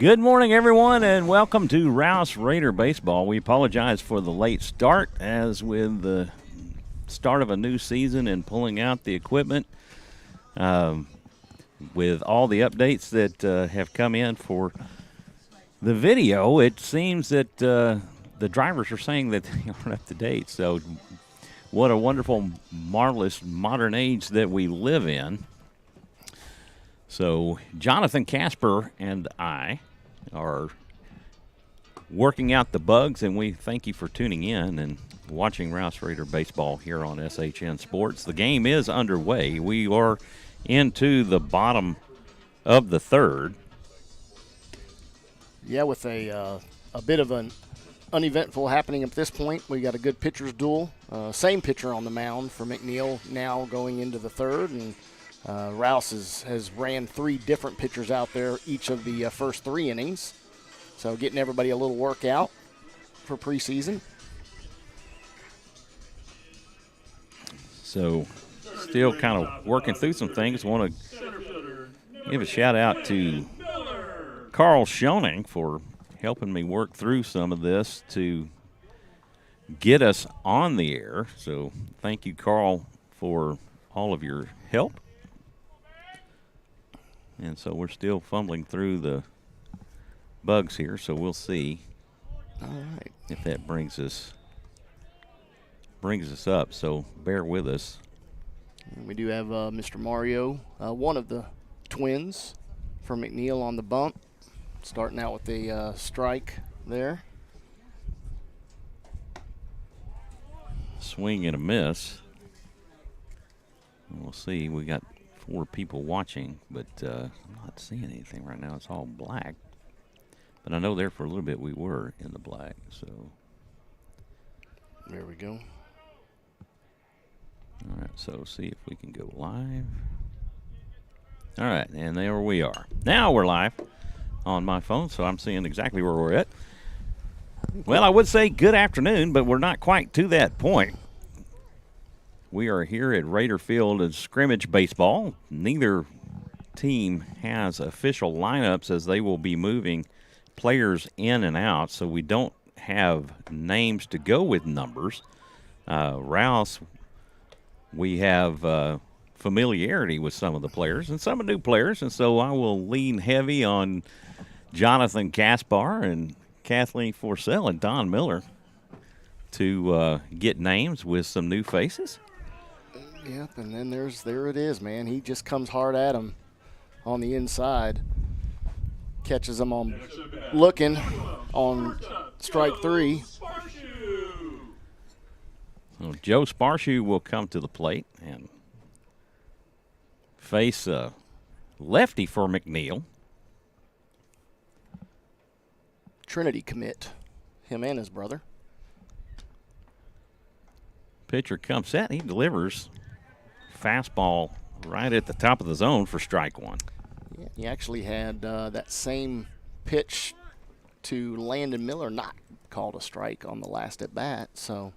Good morning, everyone, and welcome to Rouse Raider Baseball. We apologize for the late start, as with the start of a new season and pulling out the equipment. With all the updates that have come in for the video, it seems that the drivers are saying that they aren't up to date. So what a wonderful, marvelous modern age that we live in. So Jonathan, Kaspar, and I are working out the bugs, and we thank you for tuning in and watching Rouse Raider Baseball here on SHN Sports. The game is underway. We are into the bottom of the third. Yeah, with a bit of an uneventful happening at this point. We got a good pitcher's duel. Same pitcher on the mound for McNeil now going into the third, and Rouse has ran three different pitchers out there each of the first three innings. So getting everybody a little workout for preseason. So still kind of working through some things. Want to give a shout out to Carl Schoening for helping me work through some of this to get us on the air. So thank you, Carl, for all of your help. And so we're still fumbling through the bugs here, so we'll see if that brings us up. So bear with us. We do have Mr. Mario, one of the twins from McNeil on the bump, starting out with a strike there. Swing and a miss. We'll see. We got 4 people watching, but I'm not seeing anything right now. It's all black. But I know there for a little bit we were in the black, so. There we go. All right, so see if we can go live. All right, and there we are. Now we're live on my phone, so I'm seeing exactly where we're at. Well, I would say good afternoon, but we're not quite to that point. We are here at Raider Field at Scrimmage Baseball. Neither team has official lineups, as they will be moving players in and out, so we don't have names to go with numbers. Rouse, we have familiarity with some of the players and some new players, and so I will lean heavy on Jonathan Kaspar and Kathleen Forsell and Don Miller to get names with some new faces. Yep, and then there it is, man. He just comes hard at him on the inside. Catches him on looking on strike 3. So Joe Sparshoe will come to the plate and face a lefty for McNeil. Trinity commit, him and his brother. Pitcher comes set. He delivers fastball right at the top of the zone for strike 1. Yeah, he actually had that same pitch to Landon Miller not called a strike on the last at bat. So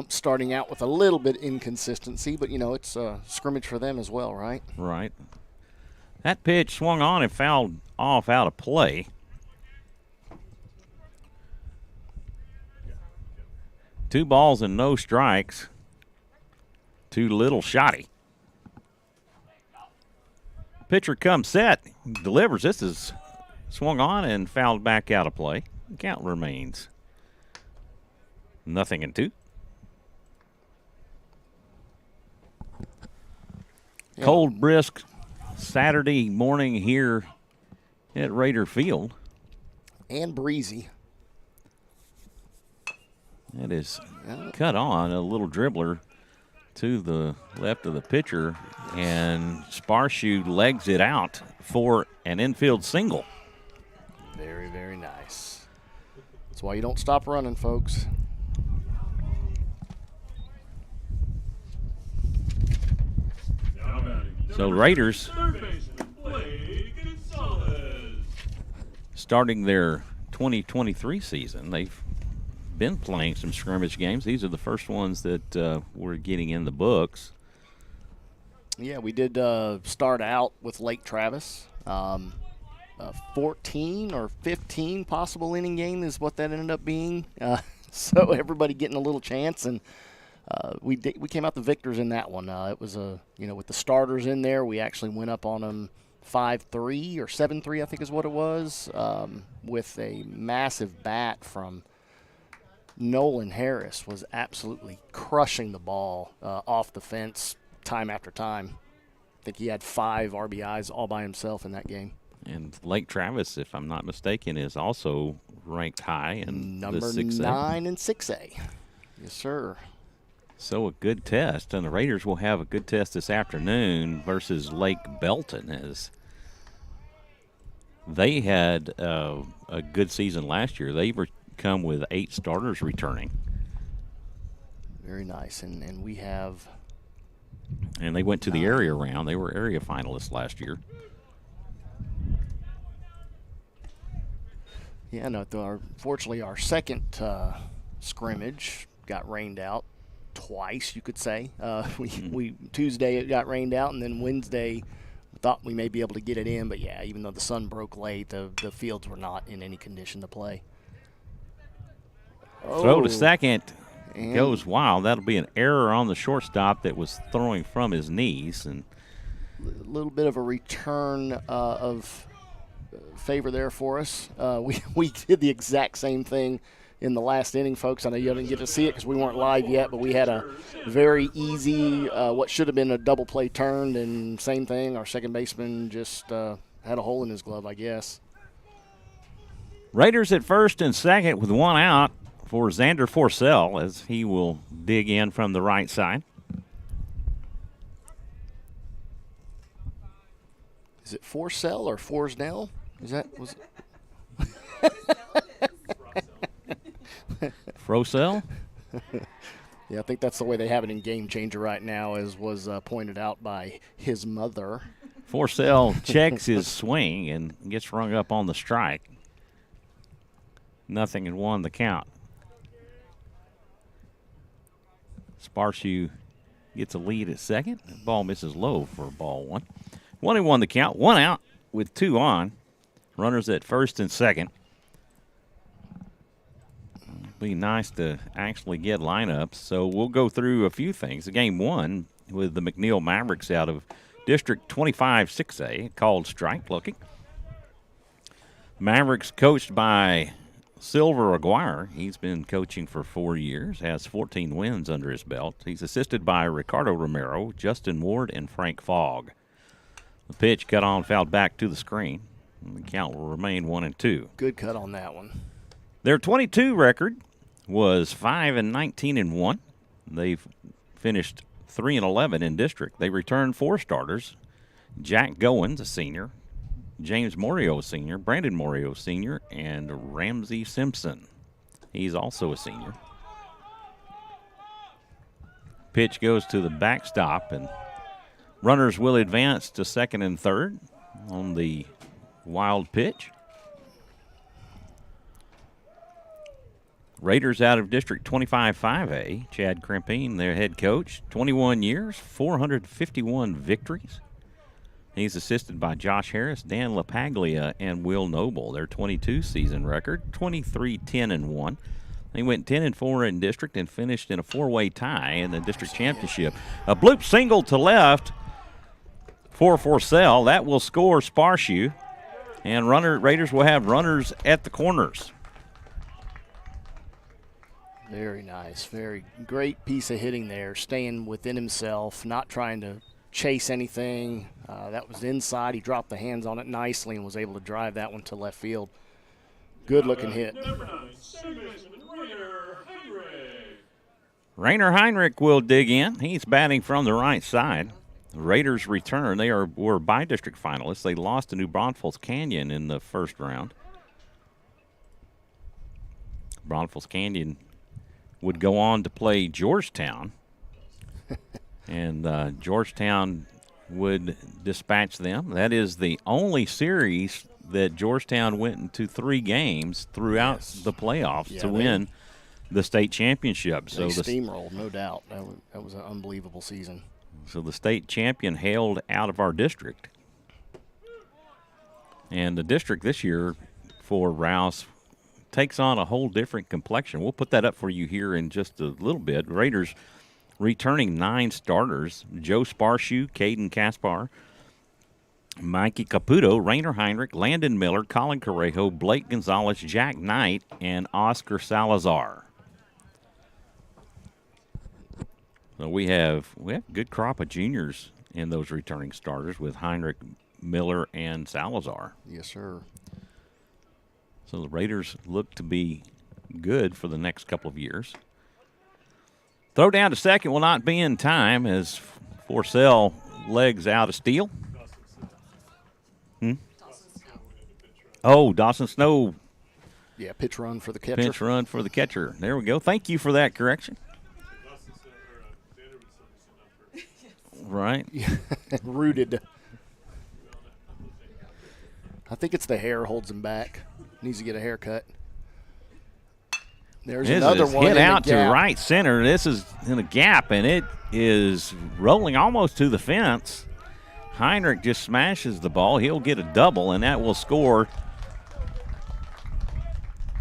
starting out with a little bit inconsistency, but, you know, it's a scrimmage for them as well, right? Right. That pitch swung on and fouled off out of play. 2 balls and no strikes. Too little shoddy. Pitcher comes set, delivers. This is swung on and fouled back out of play. Count remains 0-2. Yeah. Cold, brisk Saturday morning here at Raider Field. And breezy. That is cut on, a little dribbler to the left of the pitcher, and Sparshoe legs it out for an infield single. Very, very nice. That's why you don't stop running, folks. So Raiders starting their 2023 season. They've been playing some scrimmage games. These are the first ones that we're getting in the books. Yeah, we did start out with Lake Travis. 14 or 15 possible inning game is what that ended up being. So everybody getting a little chance, and we came out the victors in that one. It was with the starters in there, we actually went up on them 5-3 or 7-3, I think is what it was, with a massive bat from Nolan Harris. Was absolutely crushing the ball off the fence time after time. I think he had 5 RBIs all by himself in that game. And Lake Travis, if I'm not mistaken, is also ranked high in number the 6A. 9 in 6A. Yes, sir. So a good test, and the Raiders will have a good test this afternoon versus Lake Belton, as they had a good season last year. They come with 8 starters returning. Very nice, and we have. And they went to the area round. They were area finalists last year. Yeah, no. Fortunately, our second scrimmage got rained out twice, you could say. We Tuesday it got rained out, and then Wednesday we thought we may be able to get it in. But yeah, even though the sun broke late, the fields were not in any condition to play. Throw to second goes wild. That'll be an error on the shortstop that was throwing from his knees, and a little bit of a return of favor there for us. We did the exact same thing in the last inning, folks. I know you didn't get to see it because we weren't live yet, but we had a very easy, what should have been a double play turned, and same thing. Our second baseman just had a hole in his glove, I guess. Raiders at first and second with 1 out for Xander Forcell, as he will dig in from the right side. Is it Forcell or Forsnell? Was it? Frosell? Yeah, I think that's the way they have it in Game Changer right now, as was pointed out by his mother. Forcell checks his swing and gets rung up on the strike. 0-1 the count. Sparshew gets a lead at second. The ball misses low for ball 1. 1-1 the count. 1 out with 2 on. Runners at first and second. Be nice to actually get lineups. So we'll go through a few things. Game 1 with the McNeil Mavericks out of District 25 6A, called strike looking. Mavericks coached by Silver Aguirre. He's been coaching for 4 years, has 14 wins under his belt. He's assisted by Ricardo Romero, Justin Ward, and Frank Fogg. The pitch cut on, fouled back to the screen. And the count will remain 1-2. Good cut on that one. Their 22 record was 5-19-1. They've finished 3-11 in district. They returned 4 starters. Jack Goins, a senior, James Morio, a senior, Brandon Morio, senior, and Ramsey Simpson. He's also a senior. Pitch goes to the backstop, and runners will advance to second and third on the wild pitch. Raiders out of District 25 5A, Chad Krimpine, their head coach, 21 years, 451 victories. He's assisted by Josh Harris, Dan LaPaglia, and Will Noble. Their 22 season record, 23-10-1. They went 10-4 in district and finished in a 4-way tie in the district championship. A bloop single to left for Forcell. That will score Sparshew. And Raiders will have runners at the corners. Very nice. Very great piece of hitting there, staying within himself, not trying to chase anything. That was inside. He dropped the hands on it nicely and was able to drive that one to left field. Good-looking hit. Rainer Heinrich will dig in. He's batting from the right side. The Raiders return. They were by-district finalists. They lost to New Braunfels Canyon in the first round. Braunfels Canyon would go on to play Georgetown. And Georgetown would dispatch them. That is the only series that Georgetown went into 3 games throughout the playoffs to win the state championship. So they steamrolled, no doubt. That was an unbelievable season. So the state champion hailed out of our district. And the district this year for Rouse takes on a whole different complexion. We'll put that up for you here in just a little bit. Raiders returning 9 starters: Joe Sparshoe, Caden Kaspar, Mikey Caputo, Rainer Heinrich, Landon Miller, Colin Correjo, Blake Gonzalez, Jack Knight, and Oscar Salazar. So we have a good crop of juniors in those returning starters with Heinrich, Miller, and Salazar. Yes, sir. So the Raiders look to be good for the next couple of years. Throw down to second will not be in time as Forcell legs out of steal. Oh, Dawson Snow. Yeah, pitch run for the catcher. Pinch run for the catcher. There we go. Thank you for that correction. Right. Rooted. I think it's the hair holds him back. Needs to get a haircut. There's another one. Hit out to right center. This is in a gap, and it is rolling almost to the fence. Heinrich just smashes the ball. He'll get a double, and that will score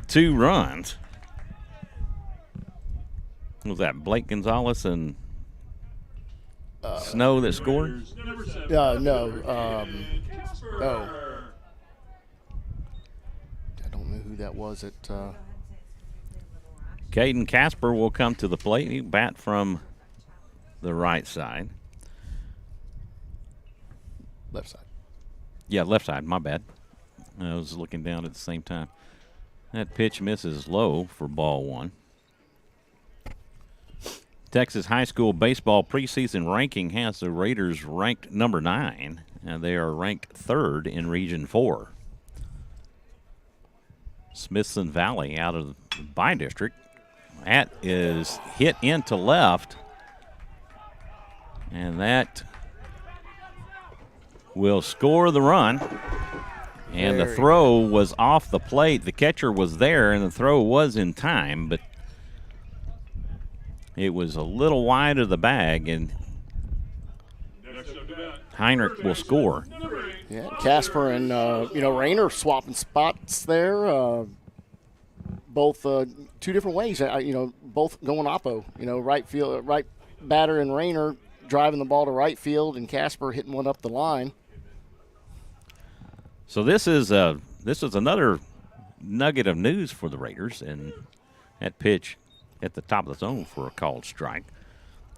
2 runs. Was that Blake Gonzalez and Snow that scored? No. I don't know who that was at. Caden Kaspar will come to the plate. He bat from the right side. Left side. Yeah, left side. My bad. I was looking down at the same time. That pitch misses low for ball 1. Texas High School baseball preseason ranking has the Raiders ranked number 9, and they are ranked 3rd in Region 4. Smithson Valley out of the by district. That is hit into left, and that will score the run. And the throw was off the plate. The catcher was there, and the throw was in time, but it was a little wide of the bag, and Heinrich will score. Yeah, Kaspar and Rainer swapping spots there. Both 2 different ways. Both going oppo. Right field, right batter and Rainer driving the ball to right field, and Kaspar hitting one up the line. So this is another nugget of news for the Raiders, and that pitch at the top of the zone for a called strike.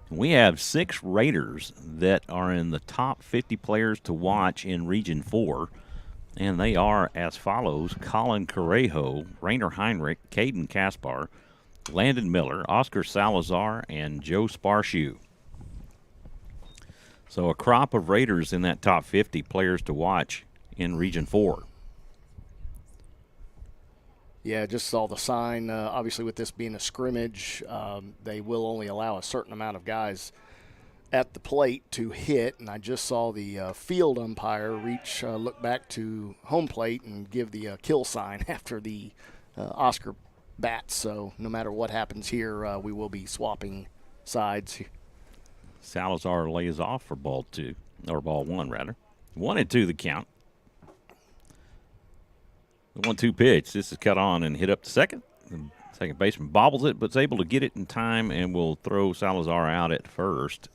We have 6 Raiders that are in the top 50 players to watch in Region 4, and they are as follows: Colin Correjo, Rainer Heinrich, Caden Kaspar, Landon Miller, Oscar Salazar, and Joe Sparshoe. So a crop of Raiders in that top 50 players to watch in Region 4. Yeah, just saw the sign. Obviously, with this being a scrimmage, they will only allow a certain amount of guys at the plate to hit. And I just saw the field umpire look back to home plate and give the kill sign after the Oscar bats. So no matter what happens here, we will be swapping sides. Salazar lays off for ball 2, or ball 1 rather. 1-2 the count. The 1-2 pitch. This is cut on and hit up to second. The second baseman bobbles it, but is able to get it in time and will throw Salazar out at first.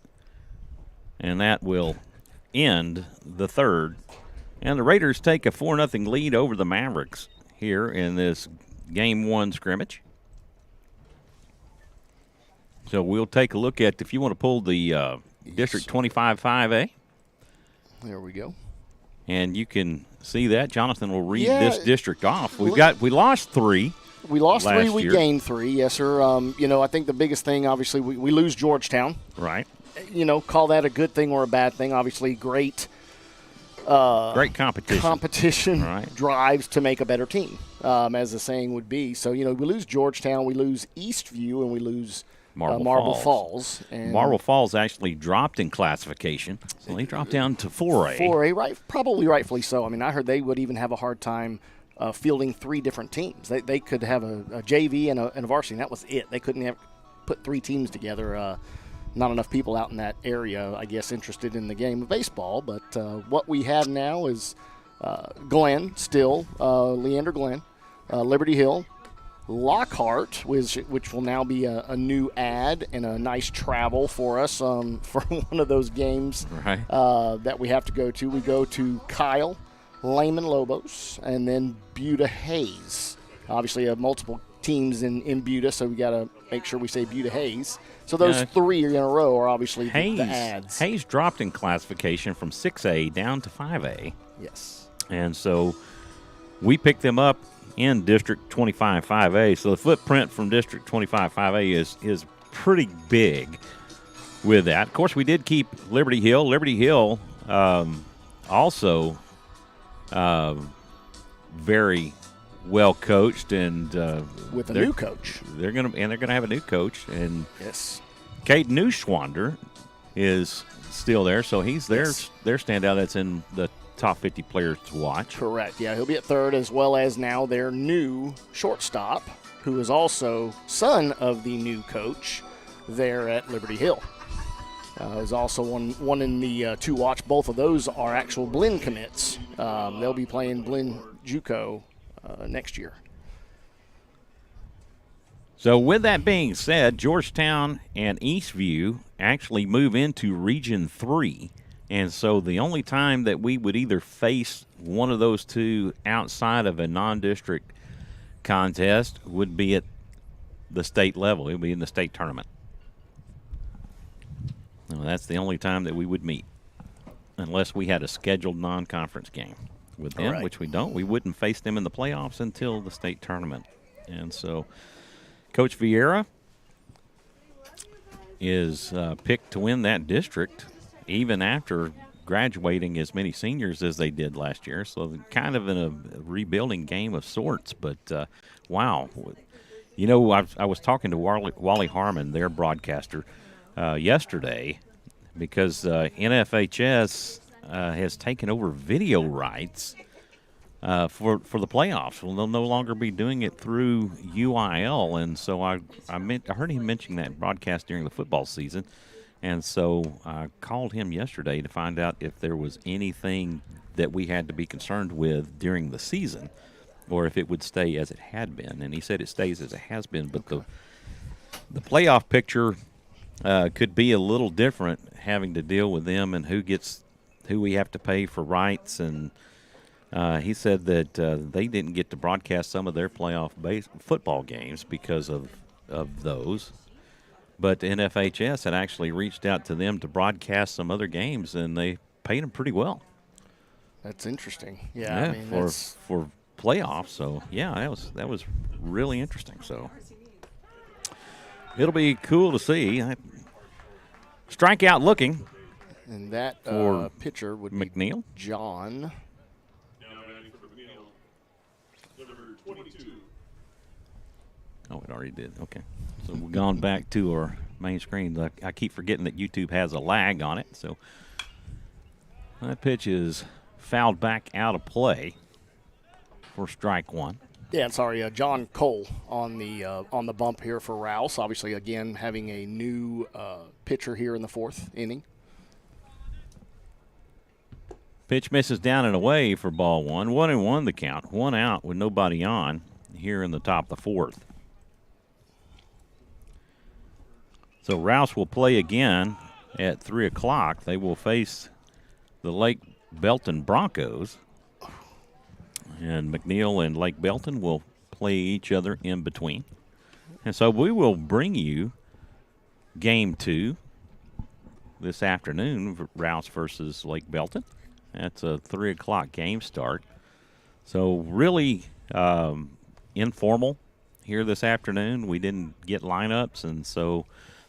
And that will end the 3rd. And the Raiders take a 4-0 lead over the Mavericks here in this Game 1 scrimmage. So we'll take a look at, if you want to pull the District 25-5A. There we go. And you can see that. Jonathan will read this district off. We lost 3. We lost 3. We year. gained 3. Yes, sir. I think the biggest thing, obviously, we lose Georgetown. Right. Call that a good thing or a bad thing. Obviously, great competition. Competition drives to make a better team, as the saying would be. So, we lose Georgetown, we lose Eastview, and we lose Marble Falls. And Marble Falls actually dropped in classification, so they dropped down to 4A. 4A, right? Probably rightfully so. I mean, I heard they would even have a hard time fielding 3 different teams. They could have a JV and a varsity, and that was it. They couldn't put 3 teams together. Not enough people out in that area, I guess, interested in the game of baseball. But what we have now is Glenn still, Leander Glenn, Liberty Hill, Lockhart, which will now be a new ad and a nice travel for us for one of those games that we have to go to. We go to Kyle, Lehman Lobos, and then Buda Hayes. Obviously, multiple teams in Buda, so we got to make sure we say Buda Hayes. So those 3 in a row are obviously the ads. Hayes dropped in classification from 6A down to 5A. Yes. And so we picked them up in District 25 5A. So the footprint from District 25 5A is pretty big with that. Of course, we did keep Liberty Hill. Liberty Hill also very well coached and with a new coach. They're gonna have a new coach, and yes, Caden Neuschwander is still there, so he's their standout that's in the top 50 players to watch. Correct. Yeah, he'll be at third, as well as now their new shortstop, who is also son of the new coach there at Liberty Hill. There's also one in the to watch. Both of those are actual Blinn commits. They'll be playing Blinn JUCO next year. So with that being said, Georgetown and Eastview actually move into Region 3. And so the only time that we would either face one of those two outside of a non-district contest would be at the state level. It would be in the state tournament. Well, that's the only time that we would meet, unless we had a scheduled non-conference game with them, which we don't. We wouldn't face them in the playoffs until the state tournament. And so Coach Vieira is picked to win that district, even after graduating as many seniors as they did last year. So kind of in a rebuilding game of sorts. But, wow. You know, I was talking to Wally Harmon, their broadcaster, yesterday, because NFHS has taken over video rights for the playoffs. Well, they'll no longer be doing it through UIL. And so I heard him mention that broadcast during the football season. And so I called him yesterday to find out if there was anything that we had to be concerned with during the season, or if it would stay as it had been. And he said it stays as it has been, but the playoff picture could be a little different, having to deal with them and who we have to pay for rights. And he said that they didn't get to broadcast some of their playoff football games because of those. But NFHS had actually reached out to them to broadcast some other games, and they paid them pretty well. That's interesting. Yeah, I mean, for playoffs. So yeah, that was really interesting. So it'll be cool to see. Strikeout looking, and that pitcher would McNeil. Be John. Oh, it already did. Okay. So we've gone back to our main screen. I keep forgetting that YouTube has a lag on it. So that pitch is fouled back out of play for strike one. Yeah, sorry, John Cole on the bump here for Rouse. Obviously, again, having a new pitcher here in the fourth inning. Pitch misses down and away for ball one. 1-1 the count. One out with nobody on here in the top of the fourth. So Rouse will play again at 3 o'clock. They will face the Lake Belton Broncos. And McNeil and Lake Belton will play each other in between. And so we will bring you game 2 this afternoon, Rouse versus Lake Belton. That's a 3 o'clock game start. So really informal here this afternoon. We didn't get lineups, and so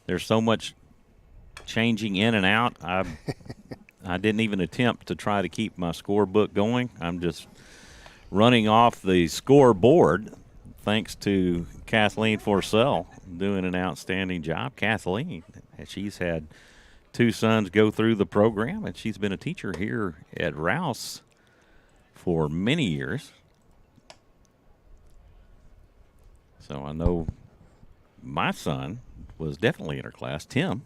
there's so much changing in and out. I didn't even attempt to try to keep my scorebook going. I'm just running off the scoreboard, thanks to Kathleen Forsell doing an outstanding job. Kathleen, she's had 2 sons go through the program, and she's been a teacher here at Rouse for many years. So I know my son was definitely in her class. Tim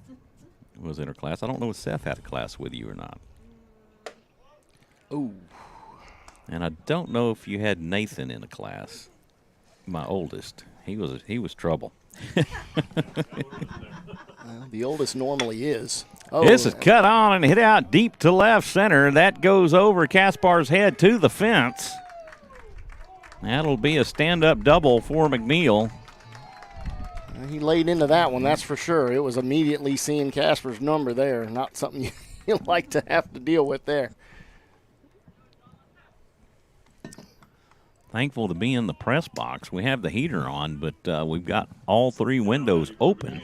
was in her class. I don't know if Seth had a class with you or not. Oh, And I don't know if you had Nathan in the class, my oldest. He was trouble. The oldest normally is. Oh, This is cut on and hit out deep to left center. That goes over Kaspar's head to the fence. That'll be a stand-up double for McNeil. he laid into that one, that's for sure. It was immediately seeing Kaspar's number there. Not something you like to have to deal with there. Thankful to be in the press box. We have the heater on, but we've got all 3 windows open.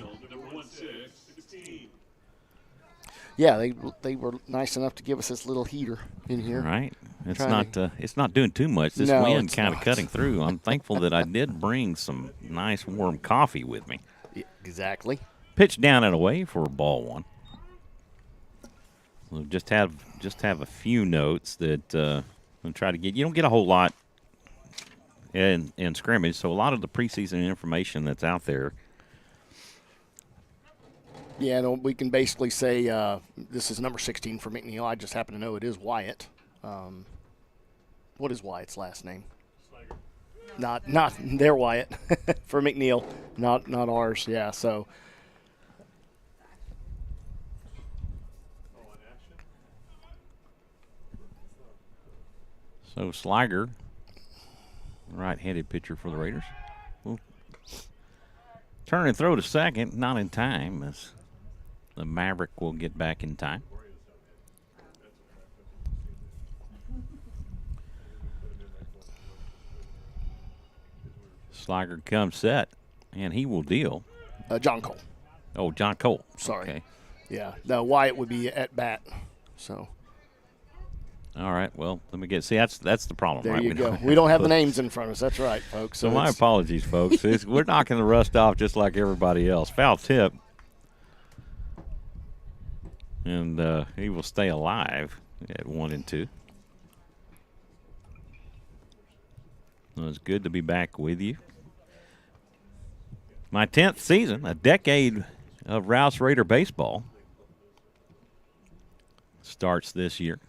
Yeah, they were nice enough to give us this little heater in here. Right. It's not doing too much. This wind kind of cutting through. I'm thankful that I did bring some nice warm coffee with me. Yeah, exactly. Pitch down and away for ball 1. We'll just have a few notes that we'll try to get. You don't get a whole lot in scrimmage, so a lot of the preseason information that's out there. Yeah, no, we can basically say this is number 16 for McNeil. I just happen to know it is Wyatt. What is Wyatt's last name? Not their Wyatt for McNeil, not ours. Yeah, so. So Sliger, right-handed pitcher for the Raiders. We'll turn and throw to second, not in time, as the Maverick will get back in time. Sliger comes set, and he will deal. John Cole. Oh, John Cole. Sorry. Okay. Yeah, no, Wyatt would be at bat. So. All right. Well, let me get. See, that's the problem. There right? you go. We don't have the names in front of us. That's right, folks. So my apologies, folks. We're knocking the rust off just like everybody else. Foul tip, and he will stay alive at 1 and 2. Well, it's good to be back with you. My 10th season, a decade of Rouse Raider baseball, starts this year.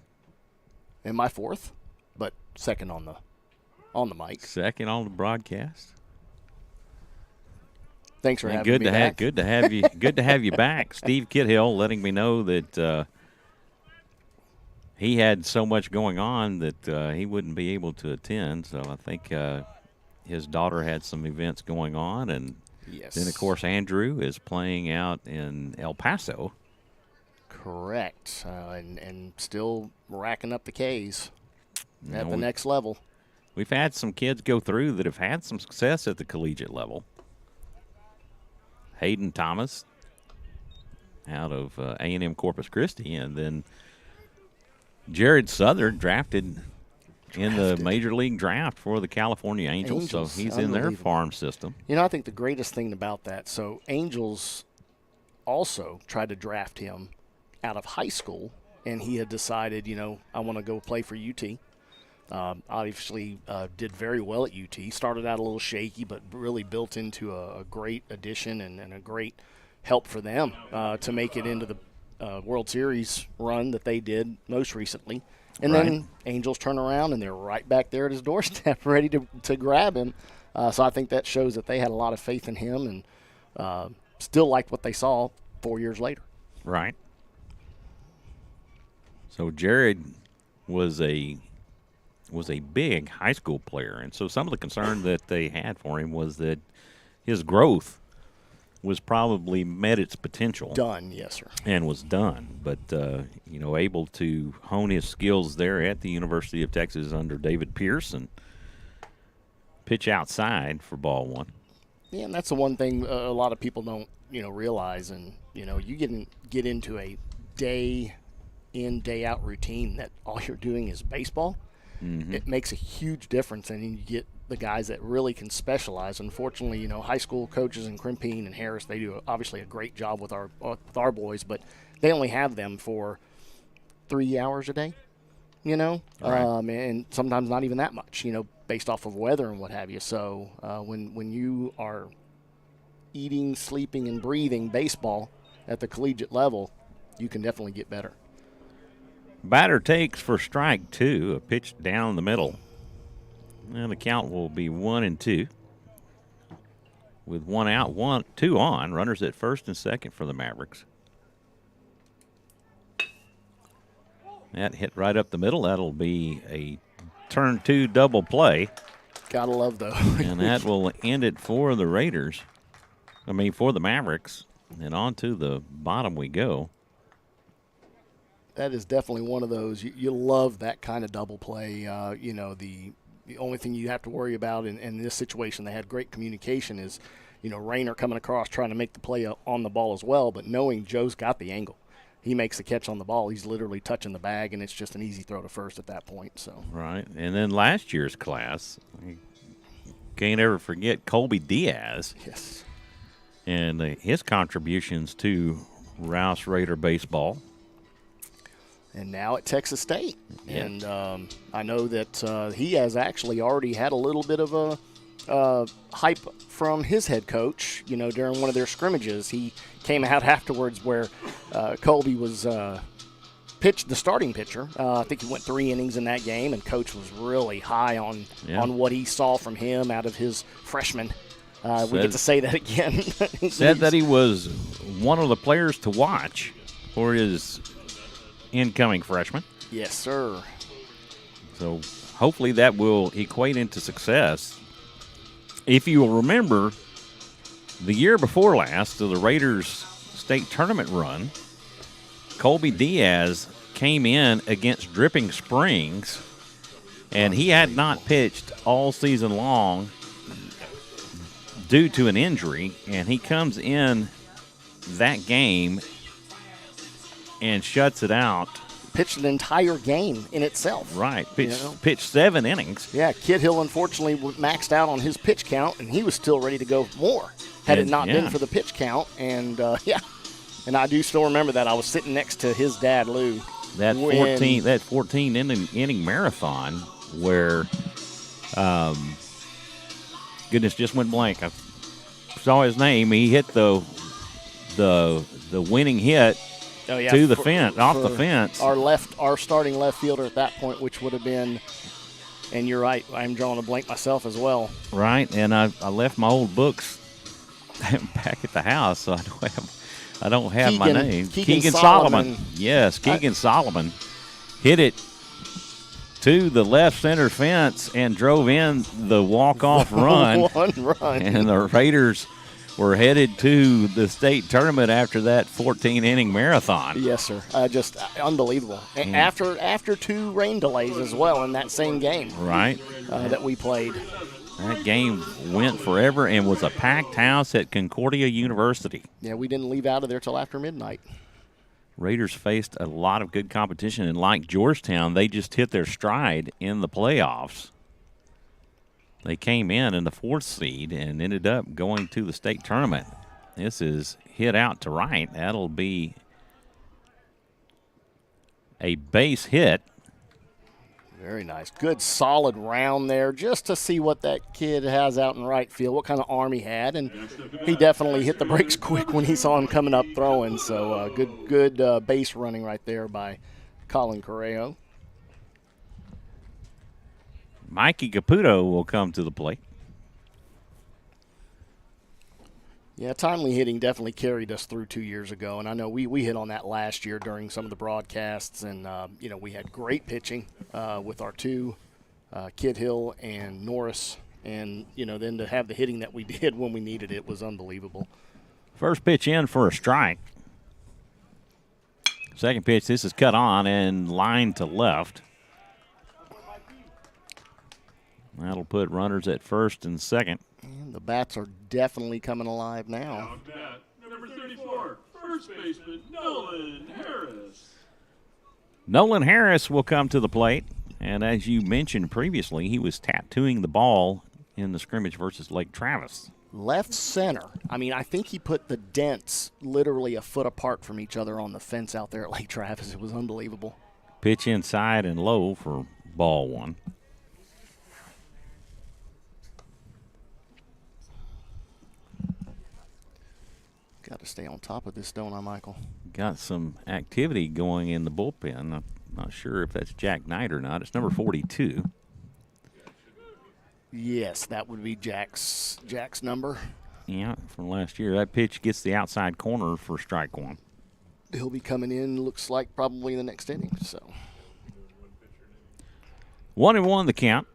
And my 4th, but second on the mic. Second on the broadcast. Thanks for having me back. Good to have you. Good to have you back. Steve Kidhill letting me know that he had so much going on that he wouldn't be able to attend. So I think his daughter had some events going on, and yes. Then of course Andrew is playing out in El Paso. Correct, and still racking up the Ks at the next level. We've had some kids go through that have had some success at the collegiate level. Hayden Thomas out of A&M Corpus Christi, and then Jared Southern drafted in the Major League draft for the California Angels, so he's in their farm system. You know, I think the greatest thing about that, so Angels also tried to draft him out of high school, and he had decided, I want to go play for UT. Obviously did very well at UT. Started out a little shaky, but really built into a great addition and a great help for them to make it into the World Series run that they did most recently. And then Angels turn around, and they're right back there at his doorstep ready to grab him. So I think that shows that they had a lot of faith in him and still liked what they saw 4 years later. Right. So Jared was a big high school player, and so some of the concern that they had for him was that his growth was probably met its potential. Done, yes, sir. And was done, but able to hone his skills there at the University of Texas under David Pierce and pitch outside for ball 1. Yeah, and that's the one thing a lot of people don't realize, and you get into a day in, day out routine that all you're doing is baseball. Mm-hmm. It makes a huge difference, and you get the guys that really can specialize. Unfortunately, high school coaches in Crimpine and Harris, they do obviously a great job with our boys, but they only have them for 3 hours a day, Right. And sometimes not even that much, based off of weather and what have you. So when you are eating, sleeping, and breathing baseball at the collegiate level, you can definitely get better. Batter takes for strike 2, a pitch down the middle. And the count will be 1-2. With 1 out, 2 on. Runners at first and second for the Mavericks. That hit right up the middle. That'll be a turn 2 double play. Gotta love those. And that will end it for the Raiders. For the Mavericks. And on to the bottom we go. That is definitely one of those. You love that kind of double play. The only thing you have to worry about in this situation, they had great communication, is, Rayner coming across trying to make the play on the ball as well, but knowing Joe's got the angle. He makes the catch on the ball. He's literally touching the bag, and it's just an easy throw to first at that point. So right. And then last year's class, you can't ever forget Colby Diaz. Yes. And his contributions to Rouse Raider baseball. And now at Texas State. Yeah. And I know that he has actually already had a little bit of a hype from his head coach, during one of their scrimmages. He came out afterwards where Colby was the starting pitcher. I think he went 3 innings in that game, and coach was really high on what he saw from him out of his freshman. We get to say that again. Said that he was one of the players to watch for his incoming freshman. Yes, sir. So hopefully that will equate into success. If you will remember, the year before last, the Raiders state tournament run, Colby Diaz came in against Dripping Springs, and he had not pitched all season long due to an injury, and he comes in that game and shuts it out. Pitched an entire game in itself. Right. Pitched 7 innings. Yeah, Kid Hill unfortunately maxed out on his pitch count, and he was still ready to go more had it not been for the pitch count. And, and I do still remember that. I was sitting next to his dad, Lou. That 14 inning marathon where, goodness, just went blank. I saw his name. He hit the winning hit to the fence, off the fence. Our starting left fielder at that point, which would have been, and you're right, I'm drawing a blank myself as well. Right, and I left my old books back at the house, so I don't have my name. Keegan Solomon. Yes, Keegan Solomon hit it to the left center fence and drove in the walk-off run. One run. And the Raiders were headed to the state tournament after that 14-inning marathon. Yes, sir. Just unbelievable. After 2 rain delays as well in that same game. Right. That we played. That game went forever and was a packed house at Concordia University. Yeah, we didn't leave out of there till after midnight. Raiders faced a lot of good competition, and like Georgetown, they just hit their stride in the playoffs. They came in the 4th seed and ended up going to the state tournament. This is hit out to right. That'll be a base hit. Very nice. Good solid round there just to see what that kid has out in right field, what kind of arm he had. And he definitely hit the brakes quick when he saw him coming up throwing. So good base running right there by Colin Correo. Mikey Caputo will come to the plate. Yeah, timely hitting definitely carried us through 2 years ago, and I know we hit on that last year during some of the broadcasts, and we had great pitching with our 2, Kid Hill and Norris, and then to have the hitting that we did when we needed it was unbelievable. First pitch in for a strike. Second pitch, this is cut on and line to left. That'll put runners at first and second. And the bats are definitely coming alive now. Now bat, number 34, first baseman Nolan Harris. Nolan Harris will come to the plate. And as you mentioned previously, he was tattooing the ball in the scrimmage versus Lake Travis. Left center. I mean, I think he put the dents literally a foot apart from each other on the fence out there at Lake Travis. It was unbelievable. Pitch inside and low for ball 1. Got to stay on top of this, don't I, Michael? Got some activity going in the bullpen. Not sure if that's Jack Knight or not. It's number 42. Yes, that would be Jack's number. Yeah, from last year. That pitch gets the outside corner for strike one. He'll be coming in, looks like, probably in the next inning. So 1-1 the count.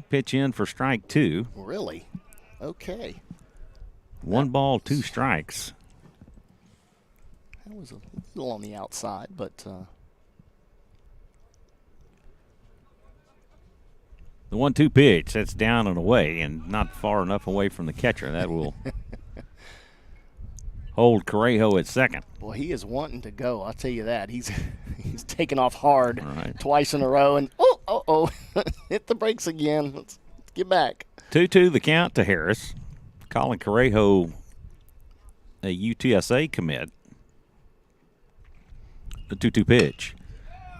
Pitch in for strike two. really? Okay. 1 ball, 2 strikes. That was a little on the outside, but The 1-2 pitch, that's down and away and not far enough away from the catcher. That will hold Correjo at second. boy, he is wanting to go. I'll tell you that. He's taken off hard Right. twice in a row, and hit the brakes again. Let's get back. 2-2 the count to Harris. Colin Correjo, a UTSA commit. The 2-2 pitch.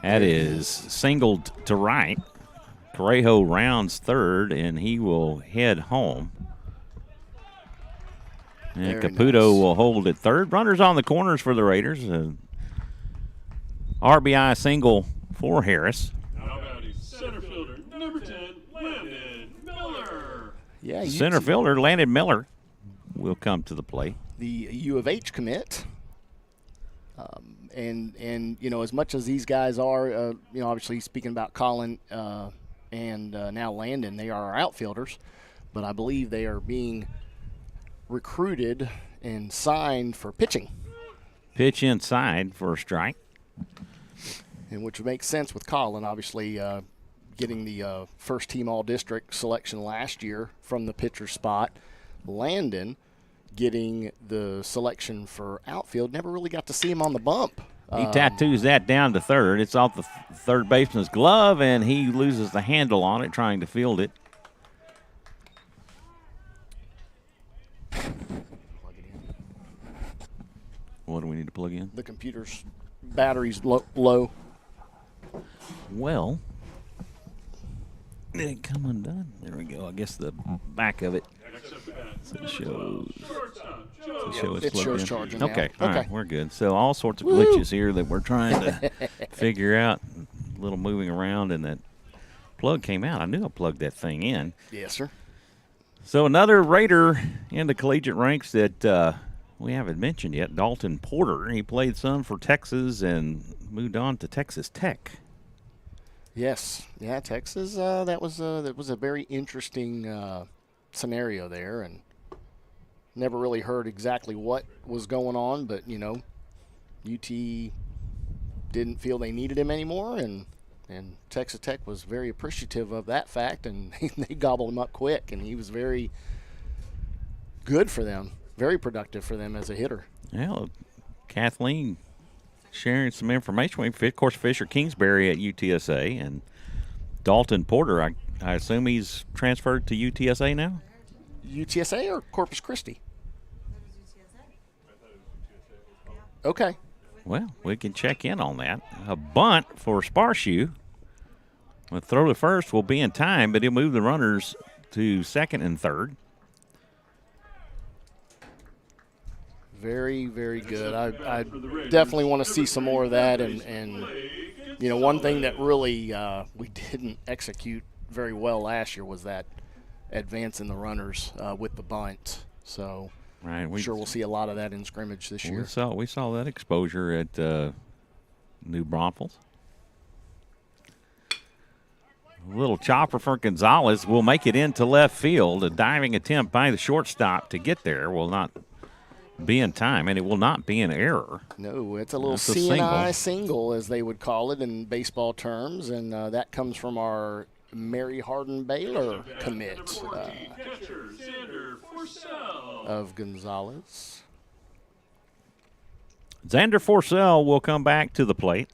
That is singled to right. Correjo rounds third, and he will head home. And Very Caputo nice. will hold at third. Runners on the corners for the Raiders. RBI single for Harris. How about a center fielder, number 10, Landon Miller. Yeah, Center fielder Landon Miller will come to the plate. the U of H commit. And you know, as much as these guys are, you know, obviously speaking about Colin and now Landon, they are our outfielders, but I believe they are being recruited and signed for pitching, Pitch inside for a strike. and which makes sense with Colin, obviously getting the first team All-District selection last year from the pitcher spot. Landon getting the selection for outfield, never really got to see him on the bump. He tattoos that down to third. It's off the third baseman's glove, and he loses the handle on it trying to field it. What do we need to plug in? The computer's battery's low. Well, did it come undone? There we go. I guess the back of it Next up at it shows. shortstop, Joe. Show it's It plugged shows in. charging now. Okay, all right, Okay. we're good. So all sorts of glitches here that we're trying to figure out. A little moving around, and that plug came out. I knew I plugged that thing in. Yes, sir. So another Raider in the collegiate ranks that we haven't mentioned yet, Dalton Porter. He played some for Texas and moved on to Texas Tech. Yes, yeah, Texas. That was a very interesting scenario there, and never really heard exactly what was going on. But you know, UT didn't feel they needed him anymore, and Texas Tech was very appreciative of that fact, and they gobbled him up quick, and he was very good for them, very productive for them as a hitter. Well, Kathleen sharing some information with me. Of course, Fisher Kingsbury at UTSA, and Dalton Porter, I assume he's transferred to UTSA now? UTSA or Corpus Christi? Okay. Well, we can check in on that. A bunt for Sparshoe. The throw to first will be in time, but he'll move the runners to second and third. Very, very good. I definitely want to see some more of that. And you know, one thing that really we didn't execute very well last year was that advance in the runners with the bunt. So Right, I'm sure we'll see a lot of that in scrimmage this year. We saw that exposure at New Braunfels. A little chopper for Gonzalez will make it into left field. A diving attempt by the shortstop to get there will not be in time, and it will not be an error. No, it's a little That's a CNI single, as they would call it in baseball terms, and that comes from our Mary Hardin Baylor commit Catcher, Xander Forcell. of Gonzalez. Xander Forcell will come back to the plate.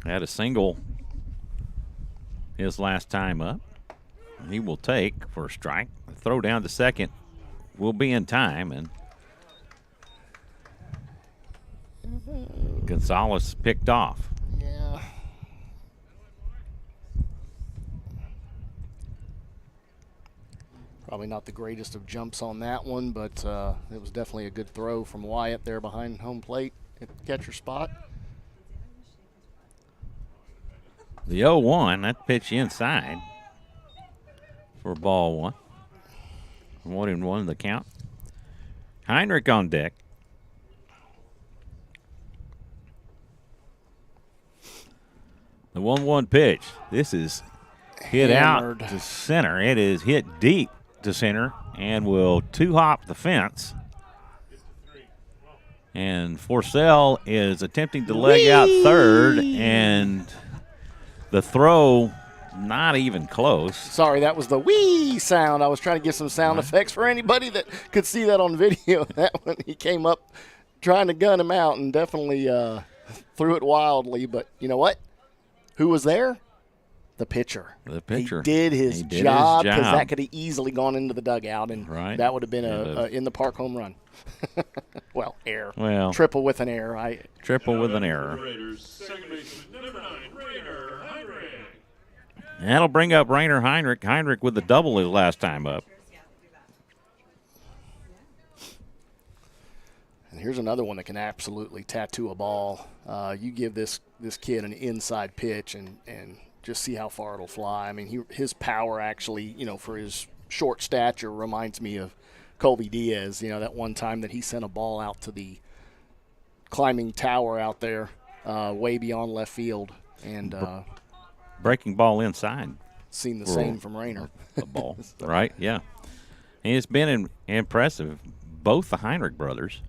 Had a single his last time up. He will take for a strike. The throw down to second will be in time, and Gonzalez picked off. Yeah. Probably not the greatest of jumps on that one, but it was definitely a good throw from Wyatt there behind home plate. at the catcher spot. The 0-1, that pitch inside for ball 1. 1-1 the count. Heinrich on deck. The 1-1 pitch. This is hit Hammered. out to center. It is hit deep to center and will two-hop the fence. And Forcell is attempting to leg out third, and the throw not even close. Sorry, that was the wee sound. I was trying to get some sound effects for anybody that could see that on video. That one, he came up trying to gun him out and definitely threw it wildly. But you know what? Who was there? The pitcher. The pitcher. He did his job because that could have easily gone into the dugout, and that would have been a in the park home run. Well, error. Well, triple with an error. Triple with an error. Raiders, second baseman, number 9, Rainer Heinrich. That'll bring up Rainer Heinrich. Heinrich with the double his last time up. And here's another one that can absolutely tattoo a ball. You give this kid an inside pitch and just see how far it'll fly. I mean, his power actually, for his short stature reminds me of Colby Diaz. That one time that he sent a ball out to the climbing tower out there way beyond left field. And breaking ball inside. Seen the same from Rainer. The ball, right? Yeah. And it's been impressive. Both the Heinrich brothers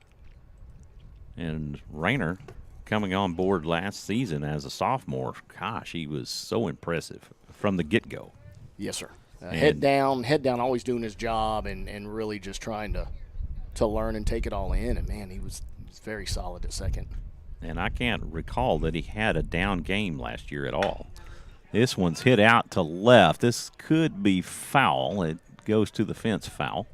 and Rainer coming on board last season as a sophomore. Gosh, he was so impressive from the get-go. Yes, sir. Head down, always doing his job and really just trying to learn and take it all in. And, man, he was very solid at second. And I can't recall that he had a down game last year at all. This one's hit out to left. This could be foul. It goes to the fence foul.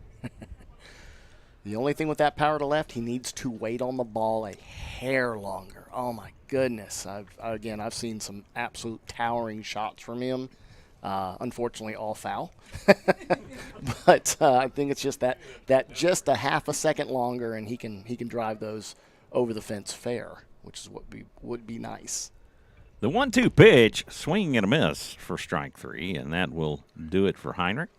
The only thing with that power to left, he needs to wait on the ball a hair longer. Oh, my goodness. I've seen some absolute towering shots from him. Unfortunately, all foul. But I think it's just that just a half a second longer, and he can drive those over the fence fair, which is what would be nice. The 1-2 pitch, swinging and a miss for strike 3, and that will do it for Heinrich.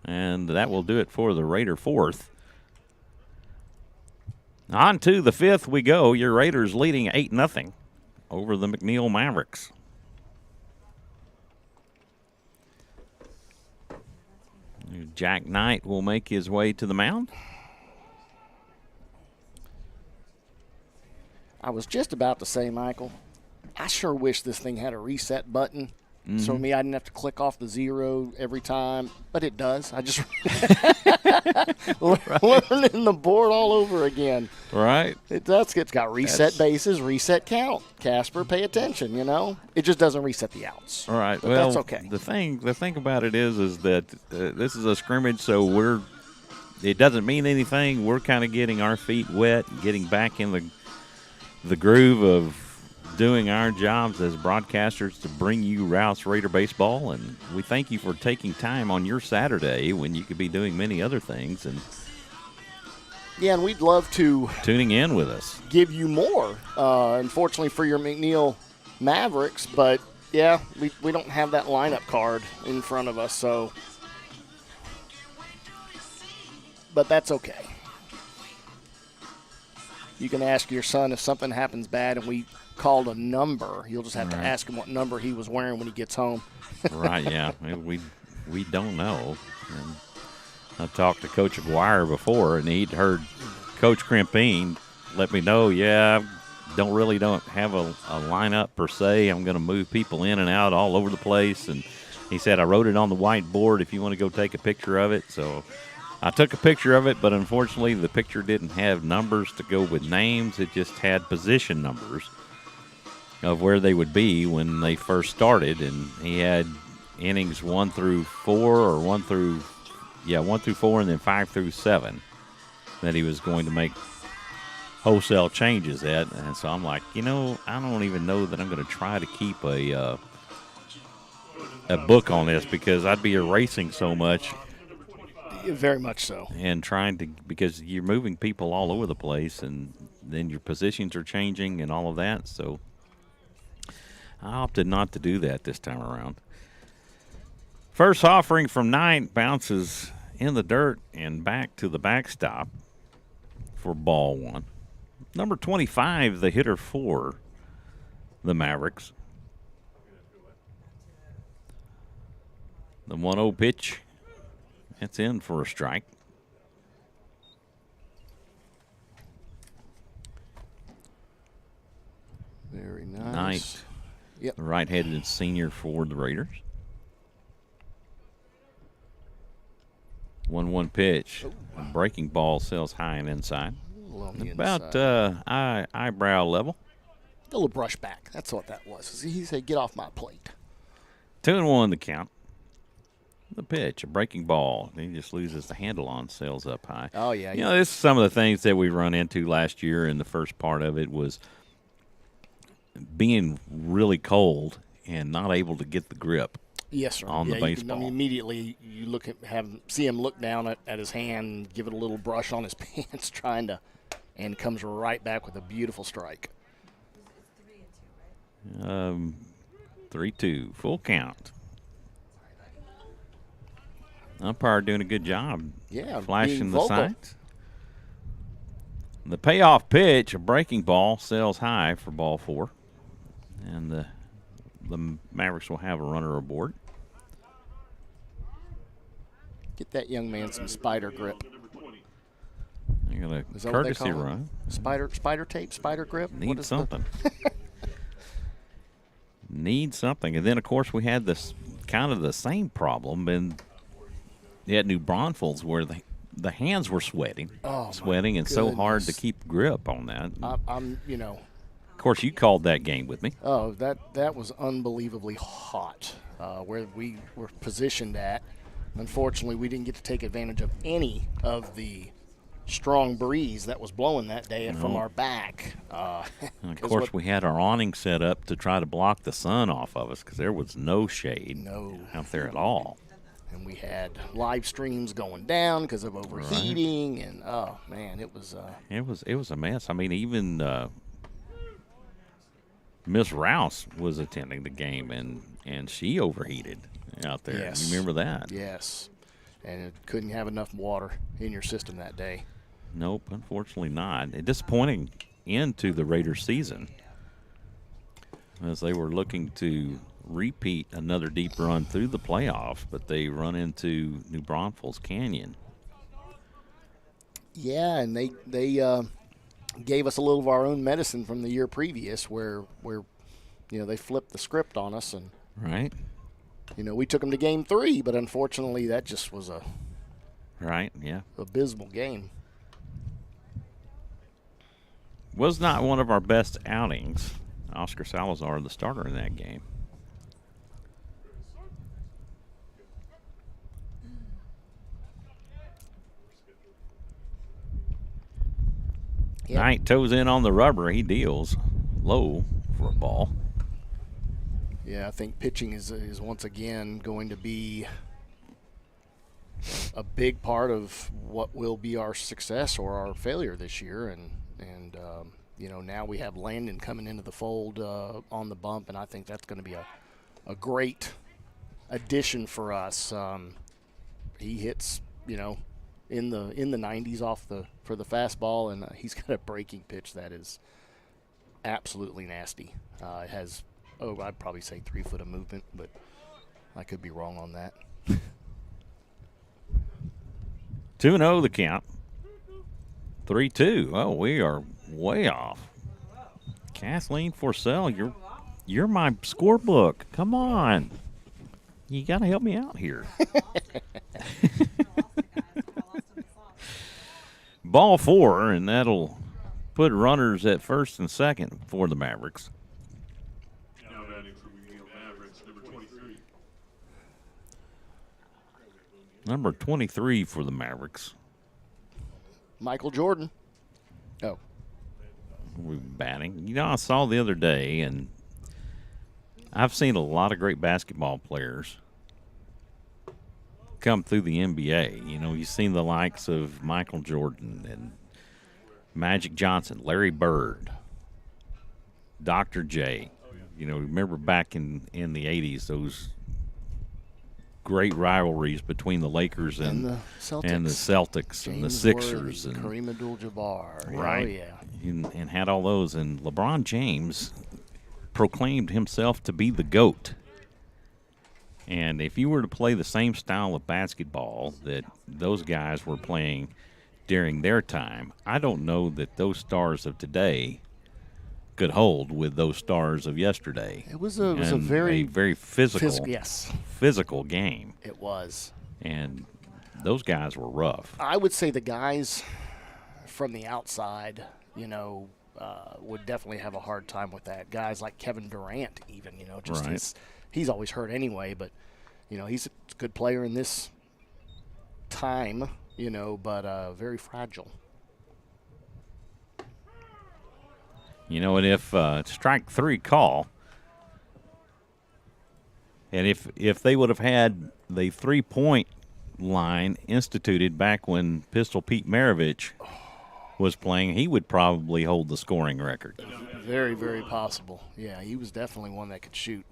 And that will do it for the Raider fourth. On to the fifth we go. Your Raiders leading 8-0 over the McNeil Mavericks. Jack Knight will make his way to the mound. I was just about to say, Michael, I sure wish this thing had a reset button. Mm-hmm. So me, I didn't have to click off the 0 every time, but it does. I just learning the board all over again. Right. It does. It's got reset bases, reset count. Kaspar, pay attention. It just doesn't reset the outs. All right. But well, that's okay. The thing about it is that this is a scrimmage, so it doesn't mean anything. We're kind of getting our feet wet, getting back in the groove of doing our jobs as broadcasters to bring you Rouse Raider baseball, and we thank you for taking time on your Saturday when you could be doing many other things and and we'd love to tuning in with us, give you more. Unfortunately for your McNeil Mavericks, but we don't have that lineup card in front of us, but that's okay. You can ask your son if something happens bad and we called a number. You'll just have to ask him what number he was wearing when he gets home. Right, yeah. We don't know. And I talked to Coach Aguirre before, and he'd heard Coach Crimpine let me know, don't have a lineup per se. I'm going to move people in and out all over the place. And he said, I wrote it on the whiteboard if you want to go take a picture of it. So I took a picture of it, but unfortunately the picture didn't have numbers to go with names. It just had position numbers of where they would be when they first started, and he had innings 1 through 4 or 1 through 4 and then 5 through 7 that he was going to make wholesale changes at. And so I'm like, I don't even know that I'm going to try to keep a book on this because I'd be erasing so much Very much so. And trying to, because you're moving people all over the place, and then your positions are changing and all of that. So I opted not to do that this time around. First offering from 9 bounces in the dirt and back to the backstop for ball 1. Number 25, the hitter for the Mavericks. The 1-0 pitch. It's in for a strike. Very nice. Knight, Yep. the right-handed senior for the Raiders. 1-1 pitch. A breaking ball sails high and inside. On the About inside. eyebrow level. A little brush back. That's what that was. He said, "Get off my plate." 2-1 the count. The pitch, a breaking ball. He just loses the handle on, sails up high. Oh, yeah. You know, this is some of the things that we run into last year, and the first part of it was being really cold and not able to get the grip. Yes, sir. On the baseball. Immediately you look at see him look down at his hand, give it a little brush on his pants, trying to, and comes right back with a beautiful strike. 3-2, full count. Umpire doing a good job. Yeah, Flashing being the vocal. signs. The payoff pitch, a breaking ball, sails high for ball 4. And the Mavericks will have a runner aboard. Get that young man some spider grip. You got a Is that what they courtesy call it? run. Spider tape, spider grip. What Need is something. Need something. And then, of course, we had this kind of the same problem. And you had New Braunfels where the hands were sweating. Sweating, and so hard to goodness. keep grip on that. I'm. Of course, you called that game with me. Oh, that was unbelievably hot. Where we were positioned at. Unfortunately, we didn't get to take advantage of any of the strong breeze that was blowing that day from our back. And of course, we had our awning set up to try to block the sun off of us because there was no shade out there at all. And we had live streams going down because of overheating, and oh man, it was a mess. I mean, even Miss Rouse was attending the game, and she overheated out there. Yes. You remember that? Yes, and it couldn't have enough water in your system that day. Nope, unfortunately not. A disappointing end to the Raiders season, as they were looking to repeat another deep run through the playoffs, but they run into New Braunfels Canyon. Yeah, and they gave us a little of our own medicine from the year previous, where they flipped the script on us, and Right. we took them to game 3, but unfortunately that just was a Right, yeah. abysmal game. Was not one of our best outings. Oscar Salazar, the starter in that game. Yeah. Knight toes in on the rubber. He deals low for a ball. Yeah, I think pitching is once again going to be a big part of what will be our success or our failure this year, and now we have Landon coming into the fold on the bump, and I think that's going to be a great addition for us. He hits in the 90s for the fastball, and he's got a breaking pitch that is absolutely nasty. It has I'd probably say 3 foot of movement, but I could be wrong on that. 2-0 the count. 3-2. Oh, we are way off. Kathleen Forsell, you're my scorebook. Come on. You got to help me out here. Ball 4, and that'll put runners at first and second for the Mavericks. Now batting for McNeil Mavericks, number 23. Number 23 for the Mavericks. Michael Jordan. Oh. We're batting. I saw the other day, and I've seen a lot of great basketball players come through the NBA. You know, you've seen the likes of Michael Jordan and Magic Johnson, Larry Bird, Dr. J. You know, remember back in the 80s, those great rivalries between the Lakers and the Celtics, and the James Sixers. Worthy, And Kareem Abdul-Jabbar. right. Oh, yeah. And had all those. And LeBron James proclaimed himself to be the GOAT. And if you were to play the same style of basketball that those guys were playing during their time, I don't know that those stars of today could hold with those stars of yesterday. It was a very physical game. It was. And those guys were rough. I would say the guys from the outside, you know, would definitely have a hard time with that. Guys like Kevin Durant, even, you know, just right. he's always hurt anyway, but, you know, he's a good player in this time, you know, but very fragile. You know, and if strike three call, and if they would have had the 3-point line instituted back when Pistol Pete Maravich was playing, he would probably hold the scoring record. Very, very possible. Yeah, he was definitely one that could shoot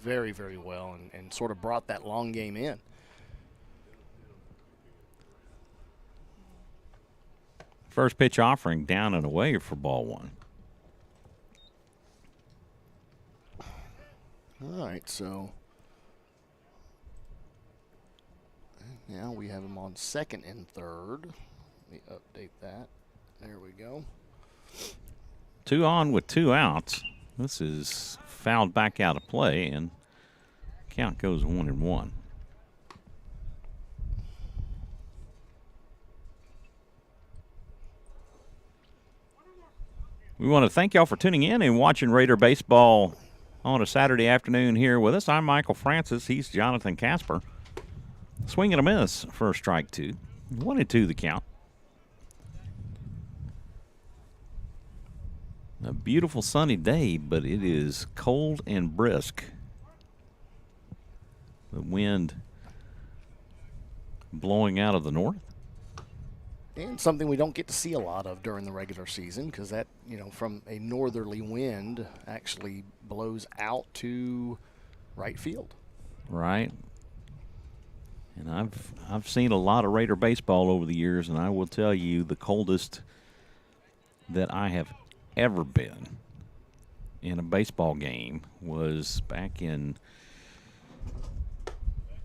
very, very well and sort of brought that long game in. First pitch offering down and away for ball one. All right, so now we have him on second and third. Let me update that. There we go. 2 on with 2 outs. This is fouled back out of play, and count goes 1-1. We want to thank y'all for tuning in and watching Raider Baseball on a Saturday afternoon here with us. I'm Michael Francis. He's Jonathan Kaspar. Swing and a miss for strike 2. 1-2 the count. A beautiful sunny day, but it is cold and brisk. The wind blowing out of the north. And something we don't get to see a lot of during the regular season because that, you know, from a northerly wind actually blows out to right field. Right. And I've seen a lot of Raider baseball over the years, and I will tell you the coldest that I have ever been in a baseball game was back in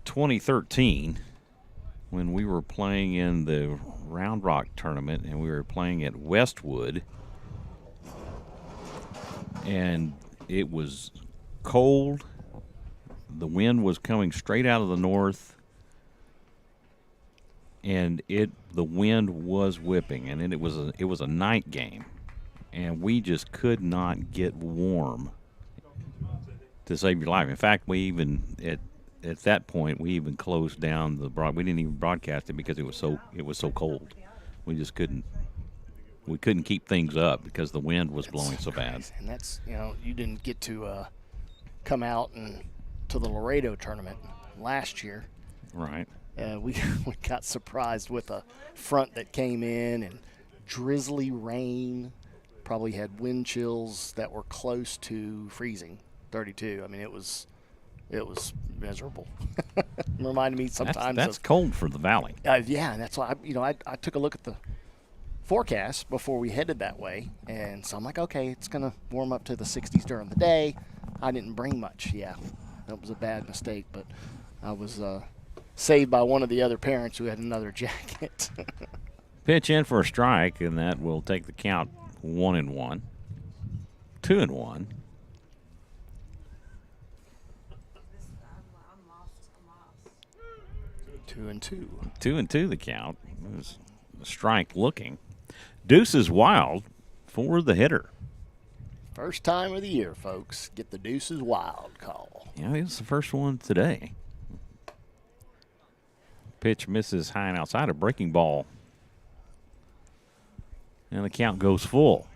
2013 when we were playing in the Round Rock tournament, and we were playing at Westwood, and it was cold. The wind was coming straight out of the north, and the wind was whipping, and it was a night game, and we just could not get warm to save your life. In fact, we even at that point, we even closed down we didn't even broadcast it because it was so cold. We just couldn't keep things up because the wind was blowing so bad. And that's, you know, you didn't get to come out to the Laredo tournament last year. Right. We got surprised with a front that came in and drizzly rain. Probably had wind chills that were close to freezing, 32. I mean, it was miserable. Reminded me sometimes that's cold for the valley. Yeah, and that's why I took a look at the forecast before we headed that way, and so I'm like, okay, it's gonna warm up to the 60s during the day. I didn't bring much. Yeah, that was a bad mistake, but I was saved by one of the other parents who had another jacket. Pitch in for a strike, and that will take the count 1-1, 2-1. 2-2. 2-2 the count. It was a strike looking. Deuces wild for the hitter. First time of the year, folks. Get the deuces wild call. Yeah, it's the first one today. Pitch misses high and outside, a breaking ball. And the count goes full.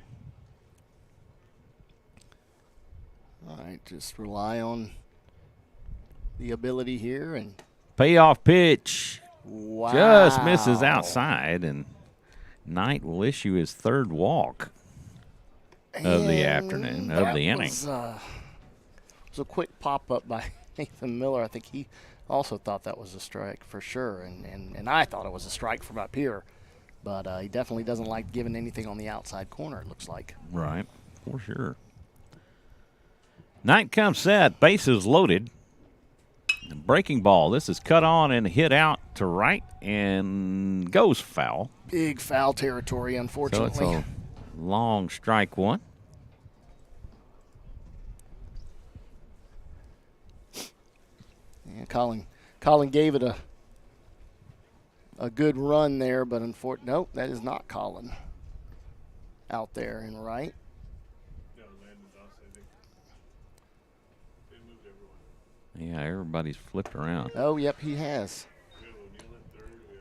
All right, just rely on the ability here and Payoff pitch. Wow. Just misses outside, and Knight will issue his third walk of the afternoon, of the inning. It was a quick pop-up by Nathan Miller. I think he also thought that was a strike for sure, and I thought it was a strike from up here. But he definitely doesn't like giving anything on the outside corner, it looks like. Right, for sure. Knight comes set, bases loaded. Breaking ball. This is cut on and hit out to right and goes foul. Big foul territory, unfortunately. So it's a long strike one. Yeah, Colin gave it a good run there, but unfortunately, nope, that is not Colin out there and right. Yeah, everybody's flipped around. Oh, yep, he has.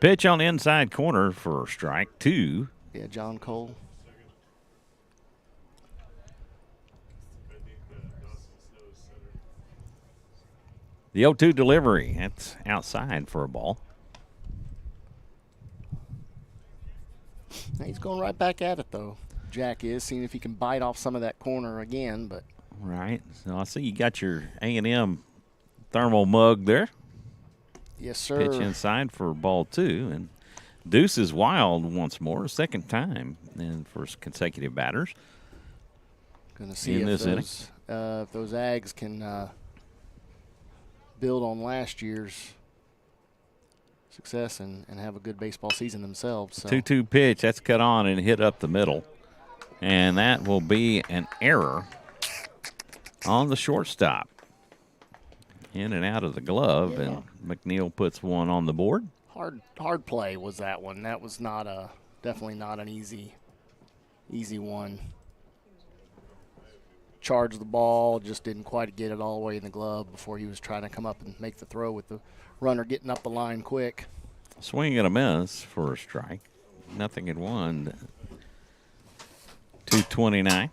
Pitch on the inside corner for strike 2. Yeah, John Cole. The 0-2 delivery. That's outside for a ball. He's going right back at it, though. Jack is, seeing if he can bite off some of that corner again, but. Right. So I see you got your A&M thermal mug there. Yes, sir. Pitch inside for ball 2. And Deuce is wild once more, second time in first consecutive batters. Going to see in this inning. If those Ags can build on last year's success and have a good baseball season themselves. So. 2-2 pitch. That's cut on and hit up the middle. And that will be an error on the shortstop. In and out of the glove, Yeah. and McNeil puts one on the board. Hard play was that one. That was definitely not an easy one. Charged the ball, just didn't quite get it all the way in the glove before he was trying to come up and make the throw with the runner getting up the line quick. Swing and a miss for a strike. Nothing at 1. 229.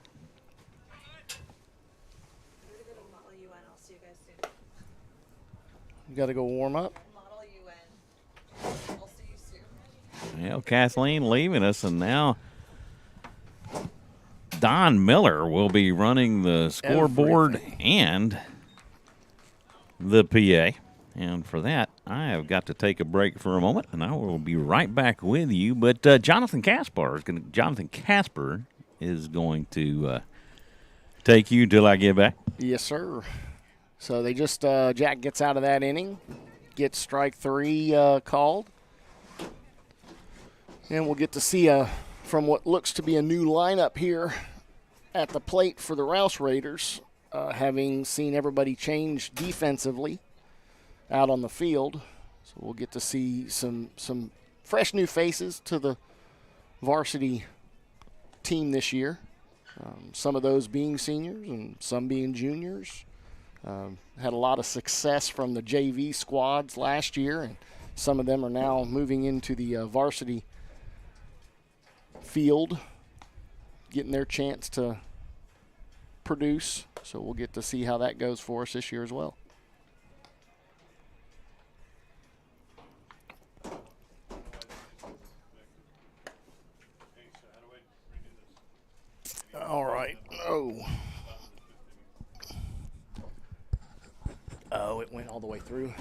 You got to go warm up. Well, Kathleen leaving us, and now Don Miller will be running the scoreboard and the PA. And for that, I have got to take a break for a moment, and I will be right back with you. But Jonathan Kaspar is going to take you till I get back. Yes, sir. So they just Jack gets out of that inning, gets strike 3 called, and we'll get to see from what looks to be a new lineup here at the plate for the Rouse Raiders, having seen everybody change defensively out on the field. So we'll get to see some fresh new faces to the varsity team this year. Some of those being seniors and some being juniors. Had a lot of success from the JV squads last year, and some of them are now moving into the varsity field, getting their chance to produce. So we'll get to see how that goes for us this year as well. All right. Oh, it went all the way through.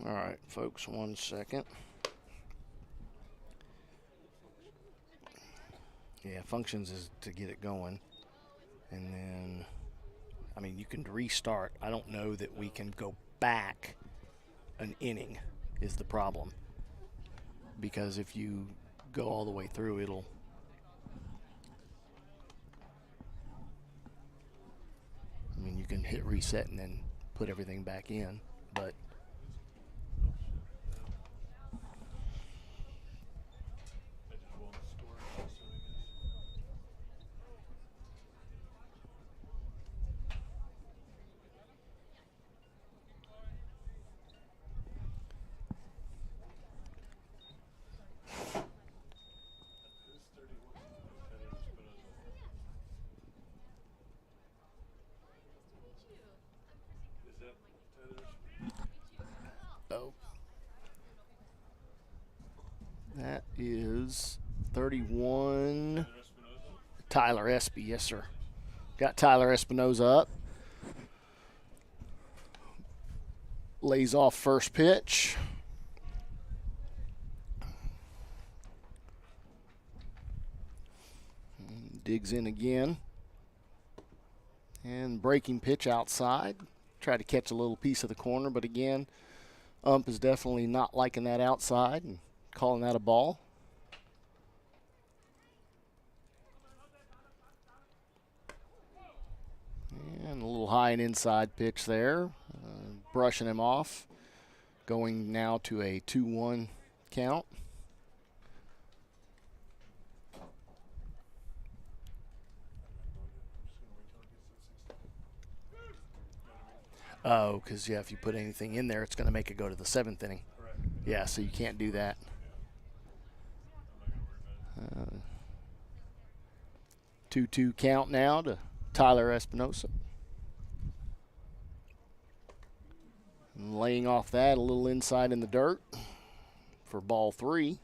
All right, folks, 1 second. Yeah, functions is to get it going. And then, I mean, you can restart. I don't know that we can go back an inning is the problem. Because if you go all the way through, it'll... I mean, you can hit reset and then put everything back in, but is 31. Tyler Espy, yes, sir. Got Tyler Espinoza up. Lays off first pitch. Digs in again. And breaking pitch outside. Try to catch a little piece of the corner, but again, ump is definitely not liking that outside and calling that a ball. And a little high and inside pitch there, brushing him off. Going now to a 2-1 count. Oh, because, yeah, if you put anything in there, it's going to make it go to the 7th inning. Correct. Yeah, so you can't do that. 2-2 count now to Tyler Espinoza. And laying off that, a little inside in the dirt for ball 3.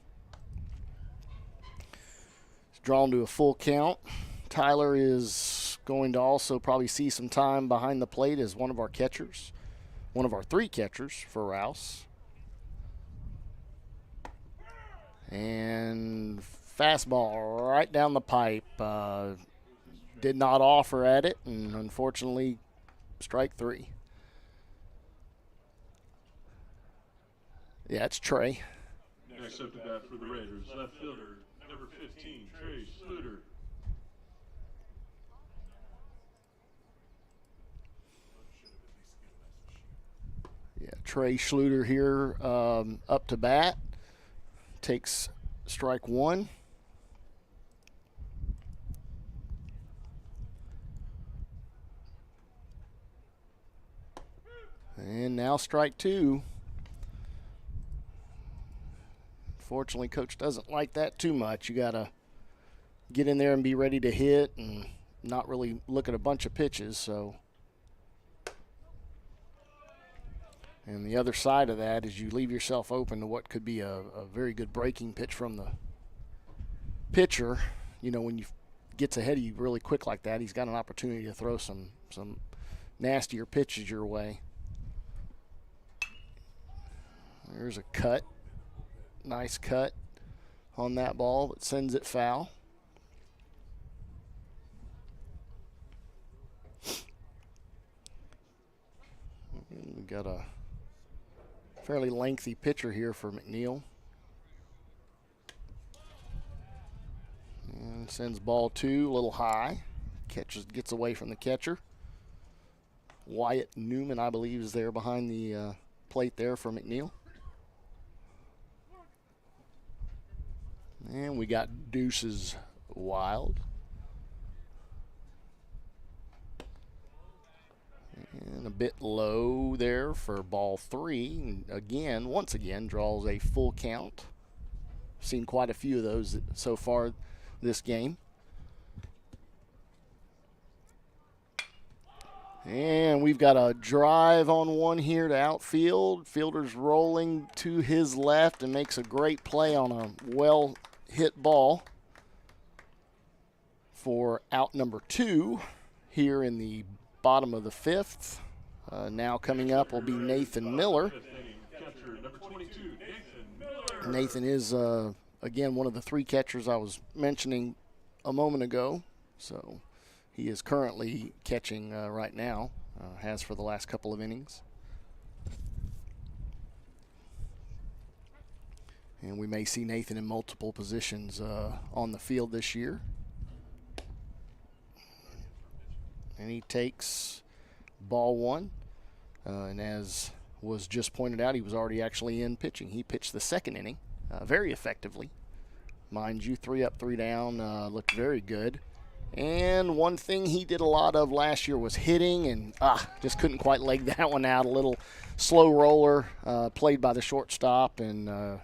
It's drawn to a full count. Tyler is going to also probably see some time behind the plate as one of our catchers, one of our 3 catchers for Rouse. And fastball right down the pipe. Did not offer at it, and unfortunately, strike 3. Yeah, it's Trey. Next up to bat for the Raiders, left fielder, number 15, Trey Schluter. Yeah, Trey Schluter here up to bat. Takes strike 1. And now strike 2. Fortunately, coach doesn't like that too much. You got to get in there and be ready to hit and not really look at a bunch of pitches. So, and the other side of that is you leave yourself open to what could be a very good breaking pitch from the pitcher. You know, when you gets ahead of you really quick like that, he's got an opportunity to throw some nastier pitches your way. There's a cut. Nice cut on that ball, but sends it foul. We got a fairly lengthy pitcher here for McNeil. And sends ball 2, a little high. Gets away from the catcher. Wyatt Newman, I believe, is there behind the plate there for McNeil. And we got Deuces Wild. And a bit low there for ball 3. And once again, draws a full count. Seen quite a few of those so far this game. And we've got a drive on one here to outfield. Fielder's rolling to his left and makes a great play on a well-hit ball for out number 2 here in the bottom of the 5th. Now coming up will be Nathan Miller. Nathan is, again, one of the 3 catchers I was mentioning a moment ago. So he is currently catching right now, has for the last couple of innings. And we may see Nathan in multiple positions on the field this year. And he takes ball 1. And as was just pointed out, he was already actually in pitching. He pitched the 2nd inning very effectively. Mind you, 3 up, 3 down, looked very good. And one thing he did a lot of last year was hitting, and just couldn't quite leg that one out. A little slow roller played by the shortstop, and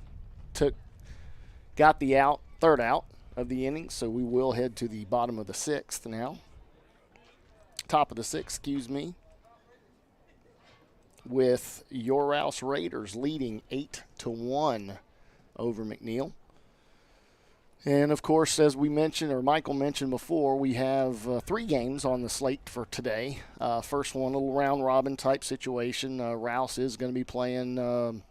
got the 3rd out of the inning. So we will head to the bottom of the 6th now. Top of the 6th, excuse me. With your Rouse Raiders leading 8-1 over McNeil. And, of course, as we mentioned, or Michael mentioned before, we have 3 games on the slate for today. First one, a little round-robin type situation. Rouse is going to be playing the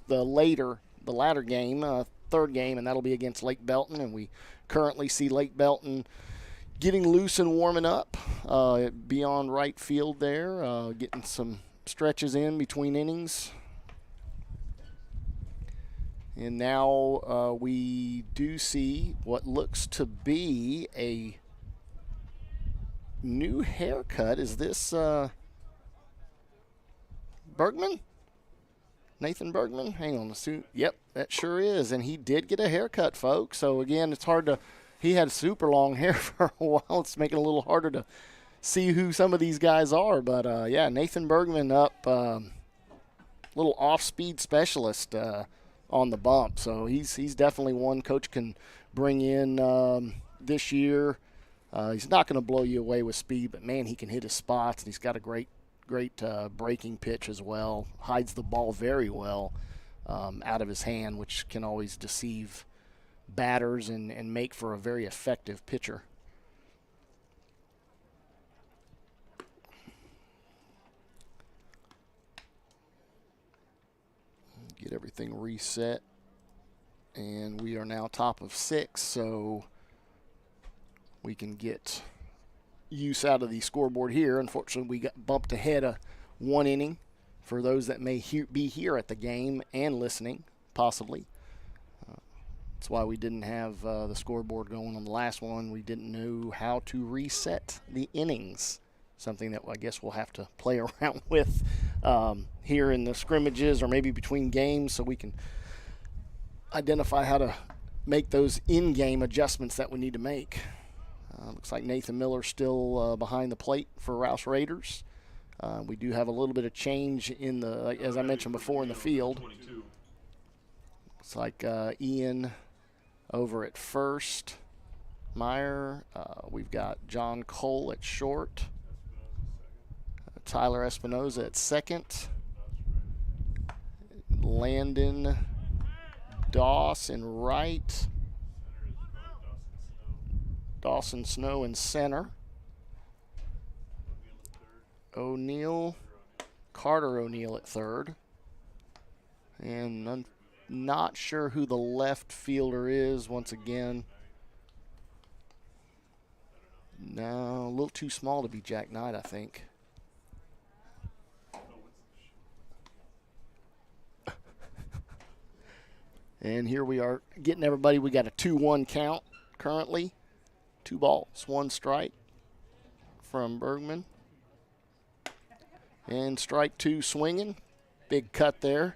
latter game, third game, and that'll be against Lake Belton. And we currently see Lake Belton getting loose and warming up beyond right field there, getting some stretches in between innings. And now we do see what looks to be a new haircut. Is this Bergman? Nathan Bergman? Hang on. Yep, that sure is. And he did get a haircut, folks. So, again, it's hard to – he had super long hair for a while. It's making it a little harder to see who some of these guys are. But, yeah, Nathan Bergman up, little off-speed specialist on the bump. So he's definitely one Coach can bring in this year. He's not going to blow you away with speed, but, man, he can hit his spots, and he's got a great breaking pitch as well. Hides the ball very well out of his hand, which can always deceive batters and make for a very effective pitcher. Get everything reset, and we are now top of 6, so we can get use out of the scoreboard here. Unfortunately, we got bumped ahead of 1 inning for those that may be here at the game and listening, possibly. That's why we didn't have the scoreboard going on the last one. We didn't know how to reset the innings, something that I guess we'll have to play around with here in the scrimmages or maybe between games, so we can identify how to make those in-game adjustments that we need to make. Looks like Nathan Miller still behind the plate for Rouse Raiders. We do have a little bit of change in the, as I mentioned before, in the field. Looks like Ian over at first, Meyer. We've got John Cole at short. Tyler Espinoza at second. Landon Doss in right. Dawson Snow in center. Carter O'Neill at third. And I'm not sure who the left fielder is once again. No, a little too small to be Jack Knight, I think. And here we are getting everybody. We got a 2-1 count currently. 2 balls, 1 strike from Bergman. And strike 2 swinging. Big cut there.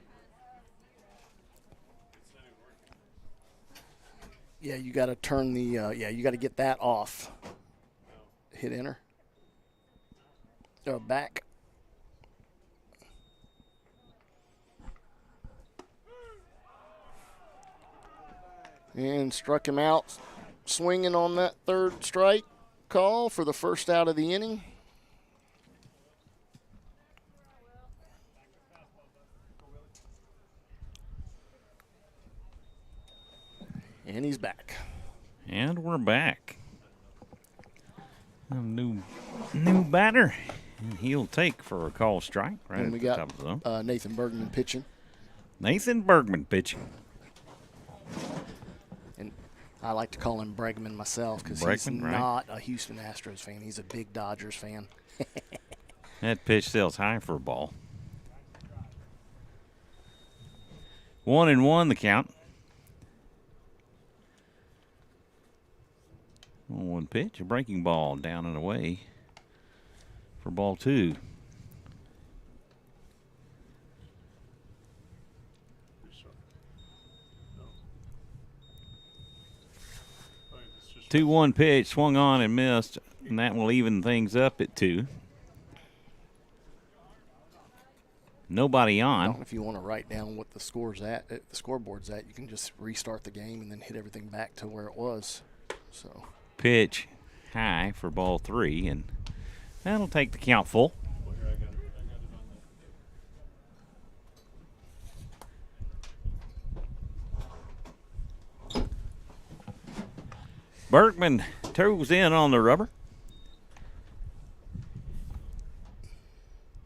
Yeah, you got to turn the, you got to get that off. Hit enter. Back. And struck him out swinging on that 3rd strike call for the first out of the inning. And he's back. And we're back. A new batter. And he'll take for a call strike right and at we the got top of the zone. Nathan Bergman pitching. Nathan Bergman pitching. And I like to call him Bregman myself because he's not a Houston Astros fan. He's a big Dodgers fan. That pitch sails high for a ball. 1-1 the count. 1 pitch, a breaking ball down and away for ball 2. Two 2-1 pitch, swung on and missed, and that will even things up at 2. Nobody on. If you want to write down what the score's at, the scoreboard's at, you can just restart the game and then hit everything back to where it was. So. Pitch high for ball 3, and that'll take the count full. Bergman toes in on the rubber.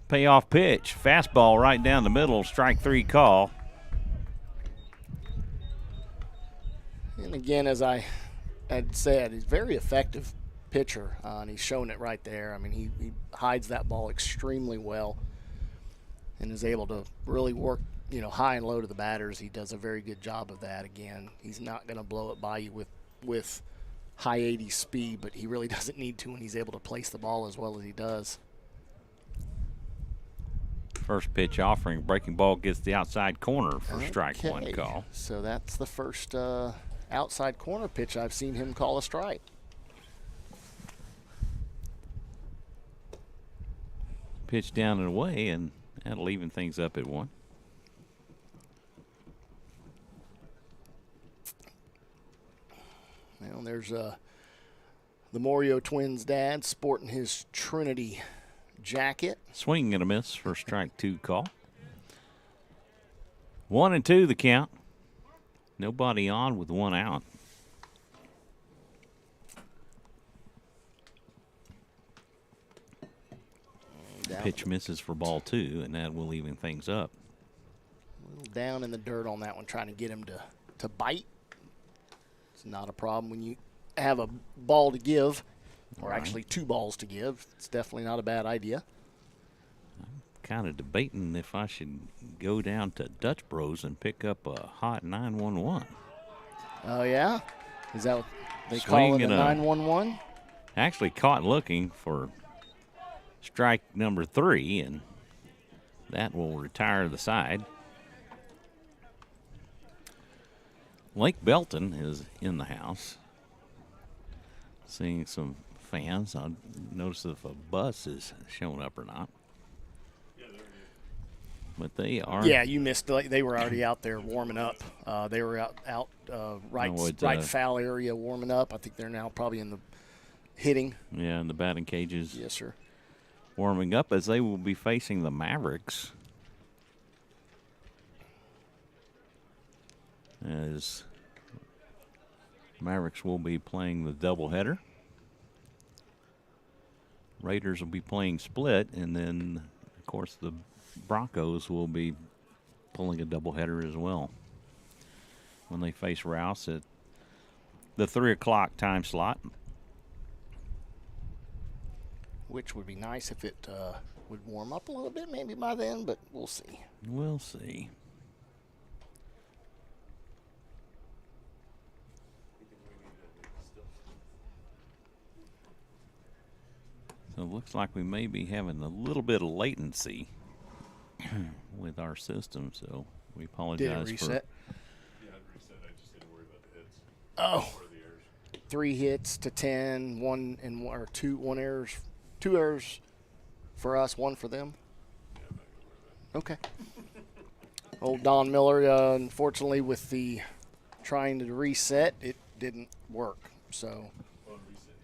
Payoff pitch. Fastball right down the middle. Strike 3 call. And again, as I had said, he's a very effective pitcher, and he's shown it right there. I mean, he hides that ball extremely well and is able to really work, high and low to the batters. He does a very good job of that. Again, he's not going to blow it by you with high 80 speed, but he really doesn't need to when he's able to place the ball as well as he does. First pitch offering. Breaking ball gets the outside corner for strike 1 call. So that's the first outside corner pitch I've seen him call a strike. Pitch down and away, and that'll even things up at 1. Well, there's the Morio twins' dad sporting his Trinity jacket. Swing and a miss for strike 2 call. 1-2 the count. Nobody on with 1 out. Pitch misses for ball 2, and that will even things up. A little down in the dirt on that one, trying to get him to bite. It's not a problem when you have a ball to give, or actually 2 balls to give. It's definitely not a bad idea. I'm kind of debating if I should go down to Dutch Bros and pick up a hot 911. Oh, yeah? Is that what they Swing call it, a and a- 911? Actually caught looking for strike number 3, and that will retire the side. Lake Belton is in the house. Seeing some fans. I'll notice if a bus is showing up or not. But they are. Yeah, you missed. They were already out there warming up. They were out right foul area warming up. I think they're now probably in the hitting. Yeah, in the batting cages. Yes, sir. Warming up as they will be facing the Mavericks. As Mavericks will be playing the doubleheader. Raiders will be playing split, and then, of course, the Broncos will be pulling a doubleheader as well when they face Rouse at the 3 o'clock time slot. Which would be nice if it would warm up a little bit maybe by then, but we'll see. We'll see. So it looks like we may be having a little bit of latency with our system, so we apologize. Did it reset? Yeah, I'd reset. I just didn't worry about the hits. Oh. Or the errors. 3 hits to 10, 1 and 1 or 2 errors, 2 errors for us, 1 for them. Yeah, I'm not gonna worry about Okay. Old Don Miller, unfortunately, with the trying to reset, it didn't work. So, it. Well, reset,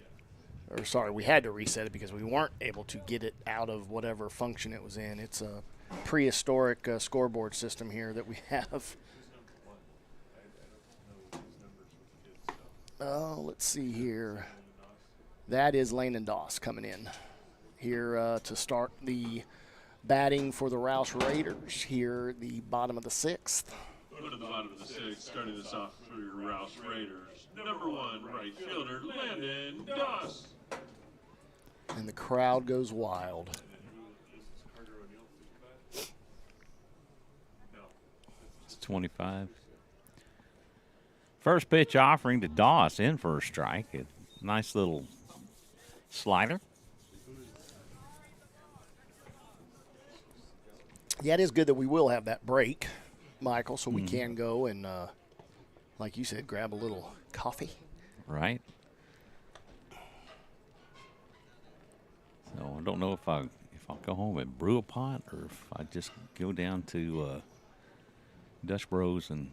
yeah. or sorry, we had to reset it because we weren't able to get it out of whatever function it was in. It's a prehistoric scoreboard system here that we have. Who's number 1? I don't know whose numbers with the kids. So. Let's see here. That is Landon Doss coming in here to start the batting for the Rouse Raiders here at the bottom of the 6th. Go to the bottom of the 6th, starting this off for your Rouse Raiders. Number 1, right fielder, Landon Doss. And the crowd goes wild. It's 25. First pitch offering to Doss in for a strike. A nice little slider. Yeah, it is good that we will have that break, Michael, so we can go and, like you said, grab a little coffee. Right. So I don't know if I'll go home and brew a pot or if I just go down to Dutch Bros and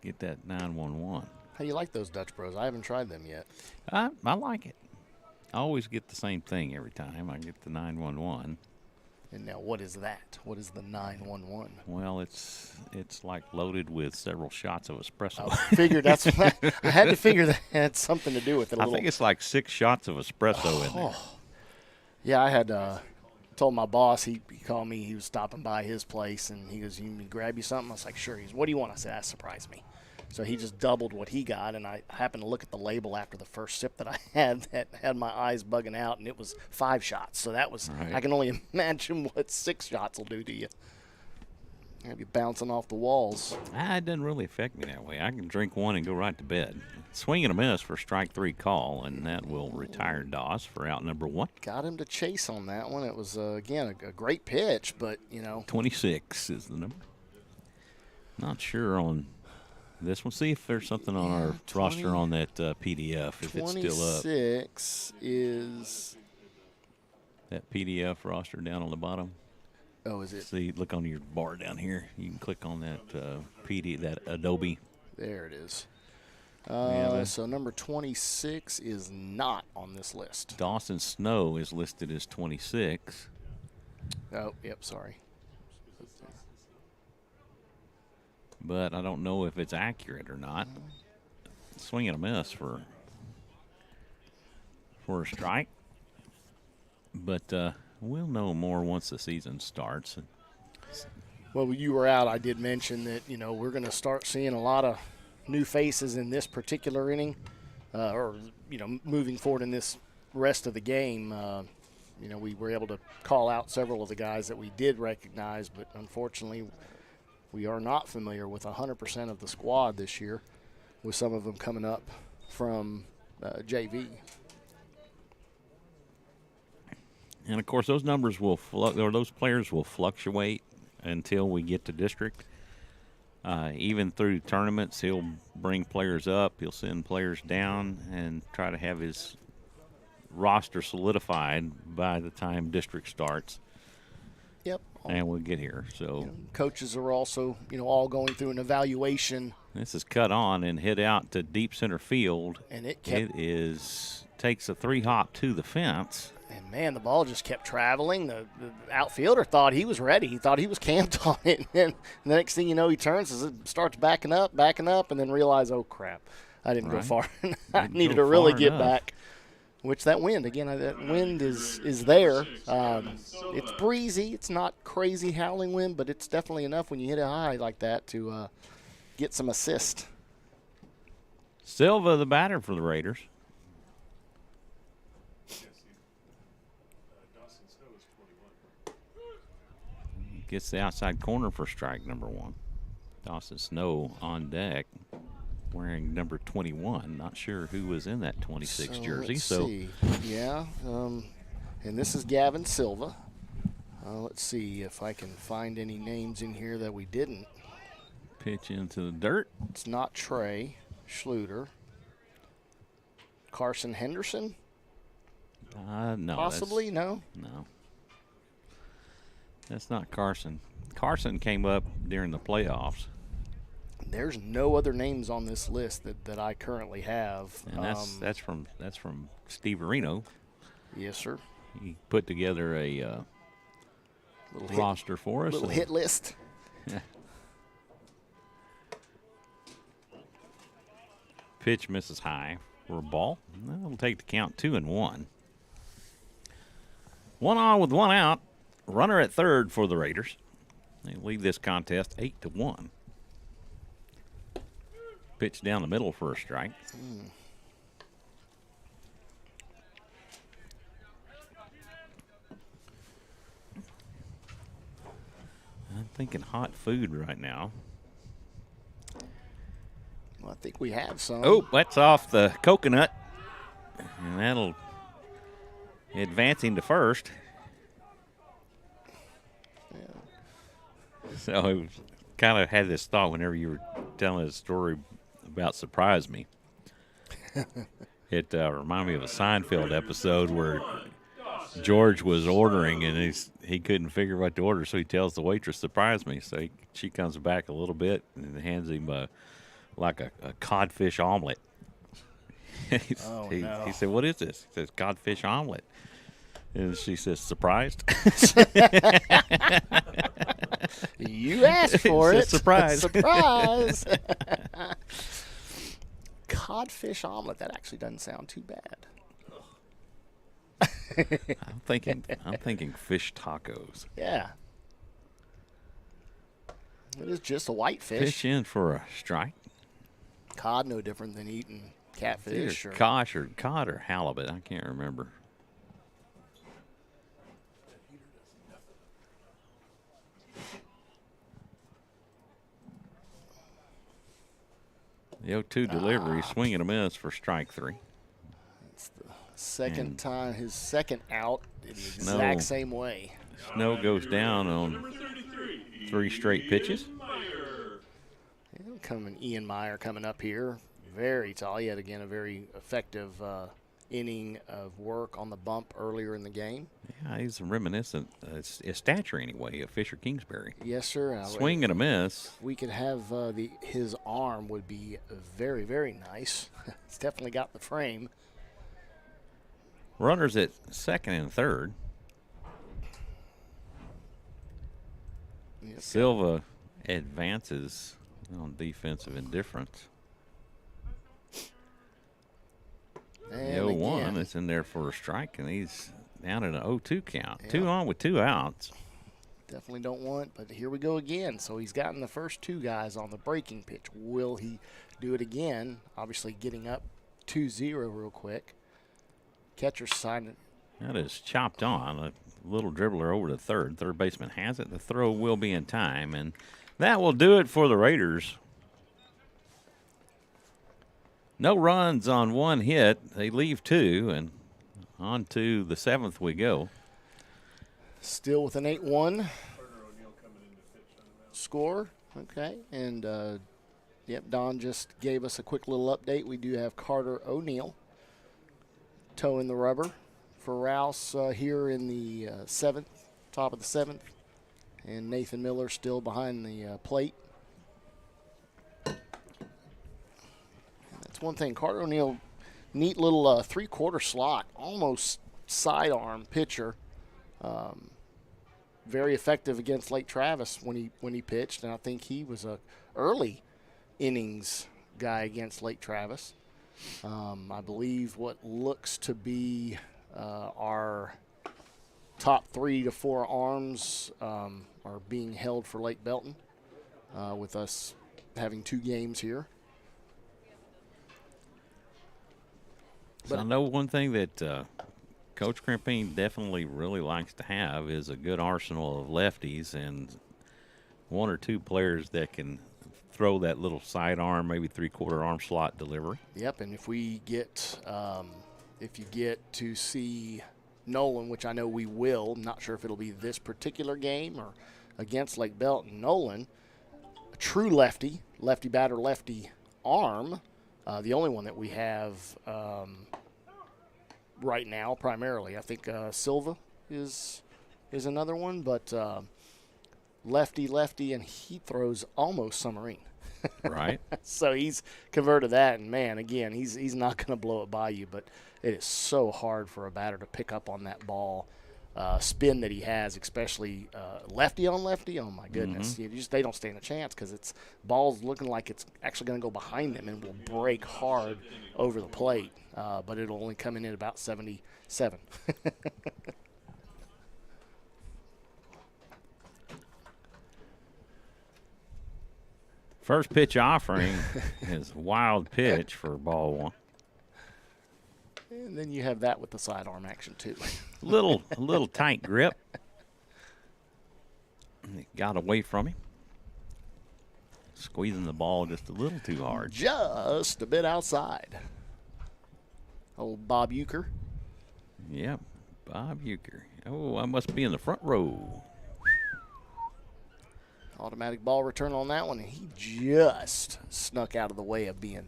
get that 911. How do you like those Dutch Bros? I haven't tried them yet. I like it. I always get the same thing every time. I get the 911. And now what is that? What is the 911? Well, it's like loaded with several shots of espresso. I figured that's what I had to figure that had something to do with it. I think it's like 6 shots of espresso in there. Yeah, I had told my boss, he called me, he was stopping by his place, and he goes, "You need me to grab you something?" I was like, "Sure." He goes, "What do you want?" I said, "That surprised me." So he just doubled what he got, and I happened to look at the label after the first sip that I had that had my eyes bugging out, and it was 5 shots. So that was, Right. I can only imagine what 6 shots will do to you. Have you bouncing off the walls. It doesn't really affect me that way. I can drink one and go right to bed. Swing and a miss for strike 3 call, and that will retire Doss for out number 1. Got him to chase on that one. It was, again, a great pitch, but, 26 is the number. Not sure on this one. See if there's something on our roster on that PDF, if it's still up. 26 is, That PDF roster down on the bottom. oh, is it? See, look on your bar down here. You can click on that that Adobe. There it is. Yeah, So number 26 is not on this list. Dawson Snow is listed as 26. Oh, yep, sorry. But I don't know if it's accurate or not. Swing and a miss for a strike. But we'll know more once the season starts. Well, when you were out, I did mention that, we're going to start seeing a lot of new faces in this particular inning, moving forward in this rest of the game. We were able to call out several of the guys that we did recognize, but unfortunately we are not familiar with 100% of the squad this year, with some of them coming up from JV. And, of course, those numbers will those players will fluctuate until we get to district. Even through tournaments, he'll bring players up, he'll send players down, and try to have his roster solidified by the time district starts. Yep. And we'll get here. So coaches are also, all going through an evaluation. This is cut on and hit out to deep center field. And it takes a 3-hop to the fence. And, man, the ball just kept traveling. The outfielder thought he was ready. He thought he was camped on it. And then the next thing you know, he turns, starts backing up, and then realize, oh, crap, I didn't go far. I needed to really get back. Which that wind, again, that wind is there. It's breezy. It's not crazy howling wind, but it's definitely enough when you hit it high like that to get some assist. Silva, the batter for the Raiders. Gets the outside corner for strike number 1. Dawson Snow on deck, wearing number 21. Not sure who was in that 26 jersey. Let's see. Yeah, and this is Gavin Silva. Let's see if I can find any names in here that we didn't. Pitch into the dirt. It's not Trey Schluter. Carson Henderson? No. Possibly, no? No. That's not Carson. Carson came up during the playoffs. There's no other names on this list that I currently have. And that's from Steve Areno. Yes, sir. He put together a roster for us. Little hit list. Pitch misses high for a ball. That'll take the count 2-1. 1 on with 1 out. Runner at third for the Raiders. They lead this contest 8-1. Pitch down the middle for a strike. I'm thinking hot food right now. Well, I think we have some. Oh, that's off the coconut. And that'll advance him to first. Yeah. So it kind of had this thought whenever you were telling a story about Surprise Me. It reminded me of a Seinfeld episode where George was ordering and he couldn't figure what to order, so he tells the waitress, "Surprise me." So she comes back a little bit and hands him a codfish omelet. He said, "What is this?" He says, "Codfish omelet." And she says, surprised? You asked for It's it. a surprise. Surprise. Codfish omelet. That actually doesn't sound too bad. I'm thinking fish tacos. Yeah. It is just a white fish. Fish in for a strike. Cod no different than eating catfish. Either Kosh or cod or halibut. I can't remember. The 0-2 delivery, swing and a miss for strike 3. It's the second And time, his second out in the Snow. exact same way. Snow goes down on Number 33. 3 straight pitches. Ian Meyer. Ian Meyer coming up here. Very tall. Yet again, a very effective inning of work on the bump earlier in the game. Yeah, he's reminiscent, his stature anyway, of Fisher Kingsbury. Yes, sir. Swing and a miss. If we could have his arm would be very, very nice. It's definitely got the frame. Runners at second and third. Yes. Silva advances on defensive indifference. The And 0-1 again, is in there for a strike, and he's down at an 0-2 count. Yeah. 2 on with 2 outs. definitely don't want, but here we go again. So he's gotten the first 2 guys on the breaking pitch. Will he do it again? Obviously getting up 2-0 real quick. Catcher signing. That is chopped on. A little dribbler over to third. Third baseman has it. The throw will be in time, and that will do it for the Raiders. No runs on 1 hit. They leave 2, and on to the 7th we go. Still with an 8-1 score. Okay, and yep, Don just gave us a quick little update. We do have Carter O'Neill toeing the rubber for Rouse here in the 7th, top of the 7th, and Nathan Miller still behind the plate. That's one thing. Carter O'Neill, neat little 3/4 slot, almost sidearm pitcher. Very effective against Lake Travis when he pitched, and I think he was a early innings guy against Lake Travis. I believe what looks to be our top 3 to 4 arms are being held for Lake Belton, with us having 2 games here. So I know one thing that Coach Crimpine definitely really likes to have is a good arsenal of lefties and 1 or 2 players that can throw that little sidearm, maybe 3/4 arm slot delivery. Yep, and if we get, if you get to see Nolan, which I know we will, I'm not sure if it'll be this particular game or against Lake Belton. Nolan, a true lefty batter, lefty arm. The only one that we have right now, primarily. I think Silva is another one, but lefty, and he throws almost submarine. Right. So he's converted that, and man, again, he's not going to blow it by you, but it is so hard for a batter to pick up on that ball spin that he has, especially lefty on lefty. Oh my goodness, they don't stand a chance because it's ball's looking like it's actually going to go behind them and will break hard over the plate, but it'll only come in at about 77. First pitch offering is wild pitch for ball 1. And then you have that with the sidearm action too. A little tight grip. It got away from him. Squeezing the ball just a little too hard. Just a bit outside. Old Bob Euchre. Yep, Bob Euchre. Oh, I must be in the front row. Automatic ball return on that one, and he just snuck out of the way of being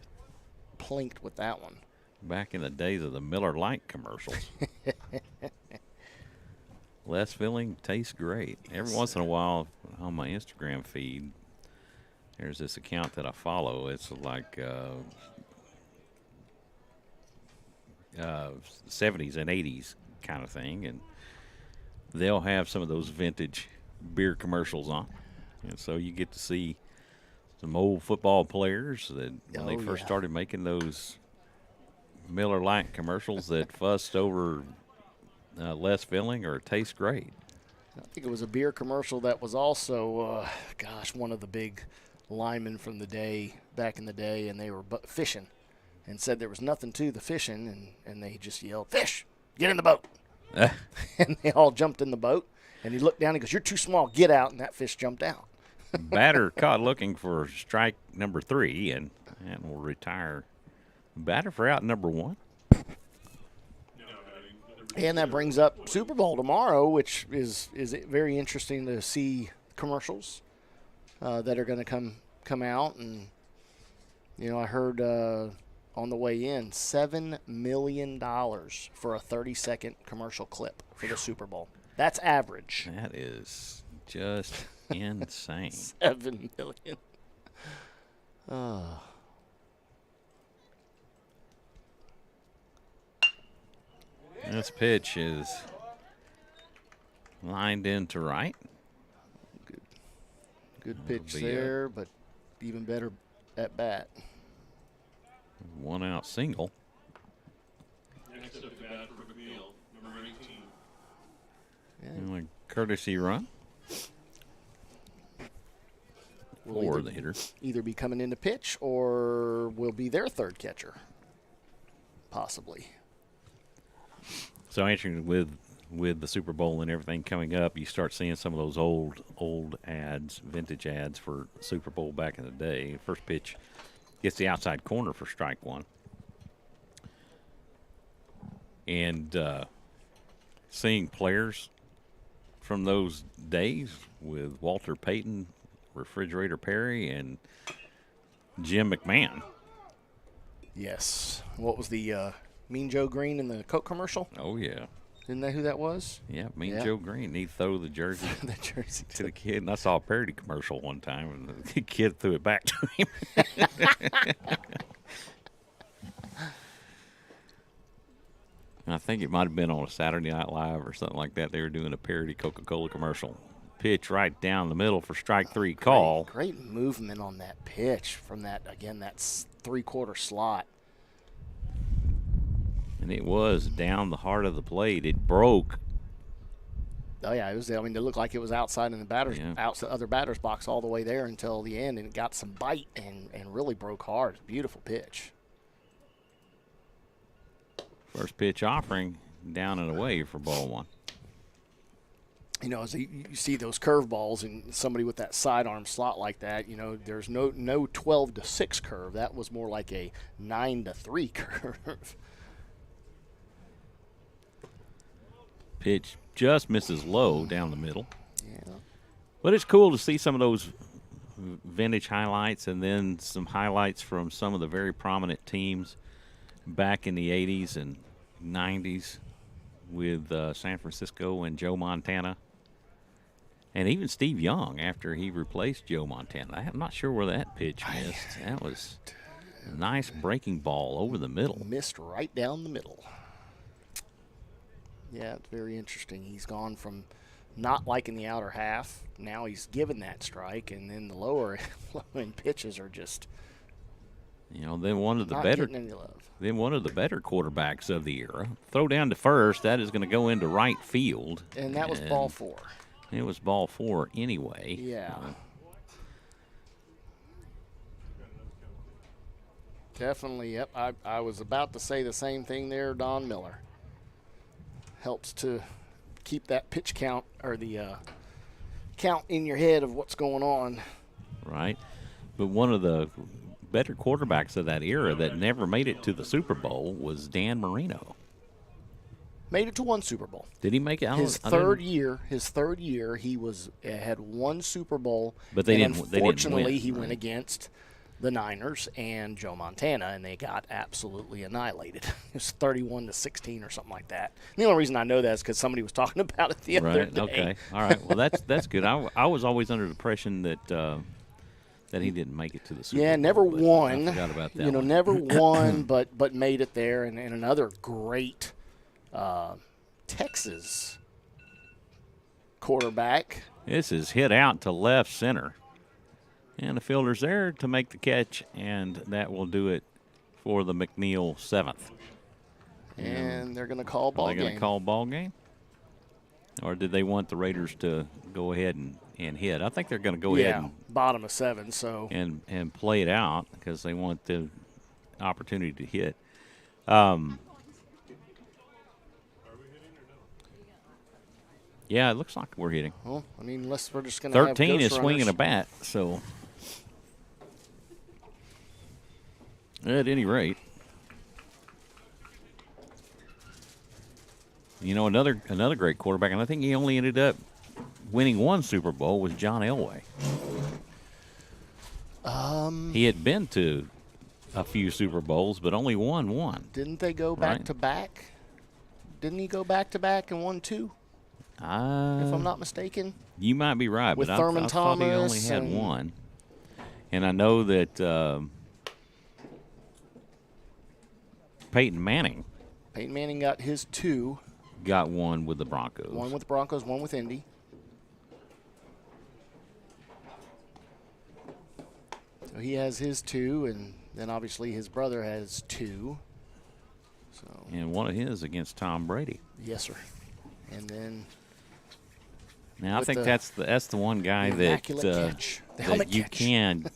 plinked with that one. Back in the days of the Miller Lite commercials. Less filling tastes great. Every once in a while on my Instagram feed, there's this account that I follow. It's like 70s and 80s kind of thing, and they'll have some of those vintage beer commercials on. And so you get to see some old football players that when they first started making those Miller Lite commercials that fussed over less filling or tastes great. I think it was a beer commercial that was also, one of the big linemen from the day, back in the day, and they were fishing and said there was nothing to the fishing, and they just yelled, "Fish, get in the boat." And they all jumped in the boat, and he looked down and goes, "You're too small, get out," and that fish jumped out. Batter caught looking for strike number 3 and will retire. Batter for out number 1. And that brings up Super Bowl tomorrow, which is very interesting to see commercials that are going to come out. And, I heard on the way in, $7 million for a 30-second commercial clip for the Super Bowl. That's average. That is just insane. $7 million. This pitch is lined into right. Good pitch there, but even better at bat. 1 out single. Next up to bat for McNeil, number 18. And a courtesy run for the hitter. Either be coming in to pitch or will be their third catcher, possibly. So actually, with the Super Bowl and everything coming up, you start seeing some of those old ads, vintage ads for Super Bowl back in the day. First pitch gets the outside corner for strike 1. And seeing players from those days with Walter Payton, Refrigerator Perry, and Jim McMahon. Yes. What was the Mean Joe Green in the Coke commercial? Oh, yeah. Didn't know who that was? Yeah, Mean Joe Green. He'd throw the jersey, to the kid. And I saw a parody commercial one time, and the kid threw it back to him. I think it might have been on a Saturday Night Live or something like that. They were doing a parody Coca-Cola commercial. Pitch right down the middle for strike 3 call. Great movement on that pitch from that's 3/4 slot. And it was down the heart of the plate. It broke. Oh, yeah. It looked like it was outside in the other batter's box all the way there until the end, and it got some bite and really broke hard. Beautiful pitch. First pitch offering down and away for ball 1. As you see those curveballs and somebody with that sidearm slot like that, there's no 12-6 curve. That was more like a 9-3 curve. Pitch just misses low down the middle. Yeah. But it's cool to see some of those vintage highlights and then some highlights from some of the very prominent teams back in the 80s and 90s with San Francisco and Joe Montana. And even Steve Young after he replaced Joe Montana. I'm not sure where that pitch missed. That was a nice breaking ball over the middle. Missed right down the middle. Yeah, it's very interesting. He's gone from not liking the outer half. Now he's given that strike, and then the lower end pitches are just then one of the not better getting any love. Then one of the better quarterbacks of the era. Throw down to first. That is going to go into right field. And that was ball 4. It was ball 4 anyway. Yeah. Definitely, yep. I was about to say the same thing there, Don Miller. Helps to keep that pitch count or the count in your head of what's going on. Right. But one of the better quarterbacks of that era that never made it to the Super Bowl was Dan Marino. Made it to 1 Super Bowl. Did he make it? His third year, he had 1 Super Bowl. But they didn't. Unfortunately, he went against the Niners and Joe Montana, and they got absolutely annihilated. It was 31-16 or something like that. And the only reason I know that is because somebody was talking about it the other day. Okay. All right. Well, that's good. I was always under the impression that he didn't make it to the Super Bowl. Yeah, never won. I forgot about that. Never won, but made it there. And another great Texas quarterback. This is hit out to left center. And the fielder's there to make the catch, and that will do it for the McNeil 7th. And they're going to call ball game. Are they going to call ball game? Or did they want the Raiders to go ahead and hit? I think they're going to go ahead and bottom of 7, so and play it out because they want the opportunity to hit. Yeah, it looks like we're hitting. Well, I mean, unless we're just going to have 13 ghost is swinging runners. a bat, so at any rate. You know, another great quarterback, and I think he only ended up winning one Super Bowl, was John Elway. He had been to a few Super Bowls, but only won one. Didn't they go back to back? Didn't he go back to back and won 2? If I'm not mistaken. You might be right, with but Thurman I thought he only Thomas had one. And I know that Peyton Manning got his 2. Got one with the Broncos. One with Broncos, one with Indy. So he has his 2, and then obviously his brother has 2. So. And one of his against Tom Brady. Yes, sir. And then. Now I think that's the one guy that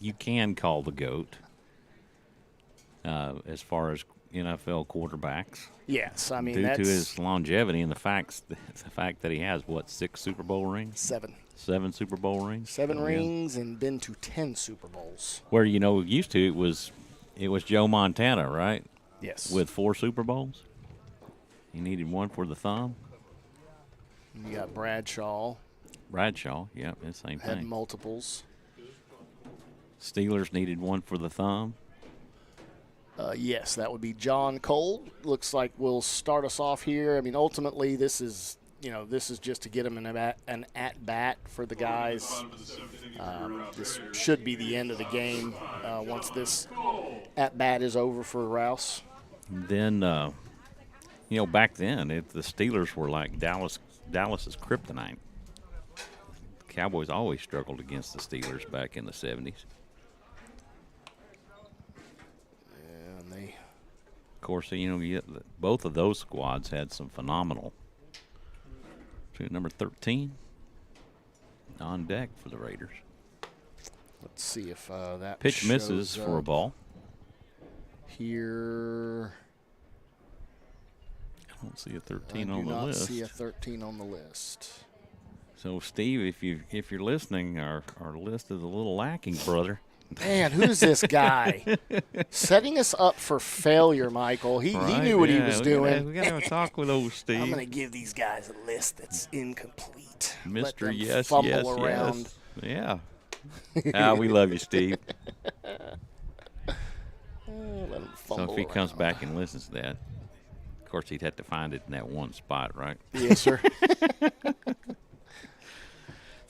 you can call the GOAT as far as NFL quarterbacks. Yes, I mean due to his longevity and the fact that he has 6 Super Bowl rings? 7. 7 Super Bowl rings. 7 rings and been to 10 Super Bowls. Where used to it was Joe Montana, right? Yes. With 4 Super Bowls. He needed one for the thumb. You got Bradshaw. Yeah, the same thing. Had multiples. Steelers needed one for the thumb. Yes, that would be John Cole. Looks like we'll start us off here. I mean, ultimately, this is just to get him an at-bat for the guys. This should be the end of the game once this at-bat is over for Rouse. Then, back then, the Steelers were like Dallas's kryptonite. The Cowboys always struggled against the Steelers back in the 70s. Of course, both of those squads had some phenomenal. Number 13 on deck for the Raiders. Let's see if that pitch misses for a ball. Here. I don't see a 13 on the list. I do not see a 13 on the list. So, Steve, if you're listening, our list is a little lacking, brother. Man, who's this guy? Setting us up for failure, Michael. He knew what he was doing. We got to talk with old Steve. I'm going to give these guys a list that's incomplete. Mr. Yes. Yeah. We love you, Steve. So if he comes back and listens to that, of course, he'd have to find it in that one spot, right? Yes, sir.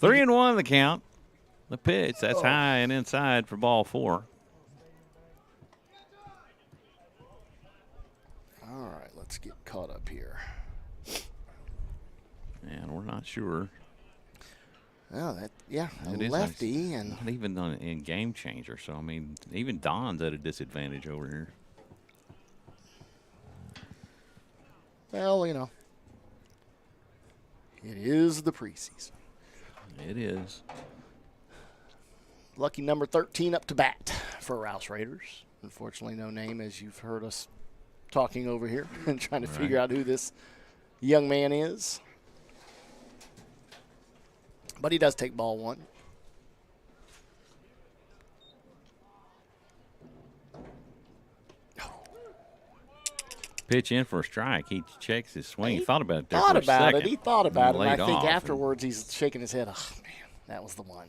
3-1 the count. The pitch, that's high and inside for ball 4. All right, let's get caught up here. And we're not sure. Oh, a It is lefty. And not even in game changer. So, I mean, even Don's at a disadvantage over here. Well, it is the preseason. It is. Lucky number 13 up to bat for Rouse Raiders. Unfortunately, no name, as you've heard us talking over here and trying to figure out who this young man is. But he does take ball 1. Pitch in for a strike. He checks his swing. He thought about it there He thought about it. And I think afterwards he's shaking his head. Oh, man, that was the one.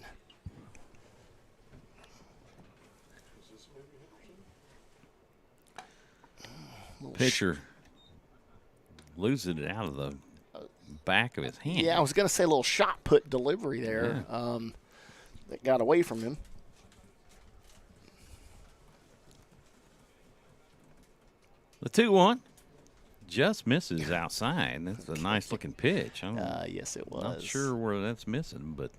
Pitcher loses it out of the back of his hand. Yeah, I was going to say a little shot put delivery there that got away from him. The 2-1. just misses outside. That's a nice looking pitch. I'm Yes, it was. not sure where that's missing, but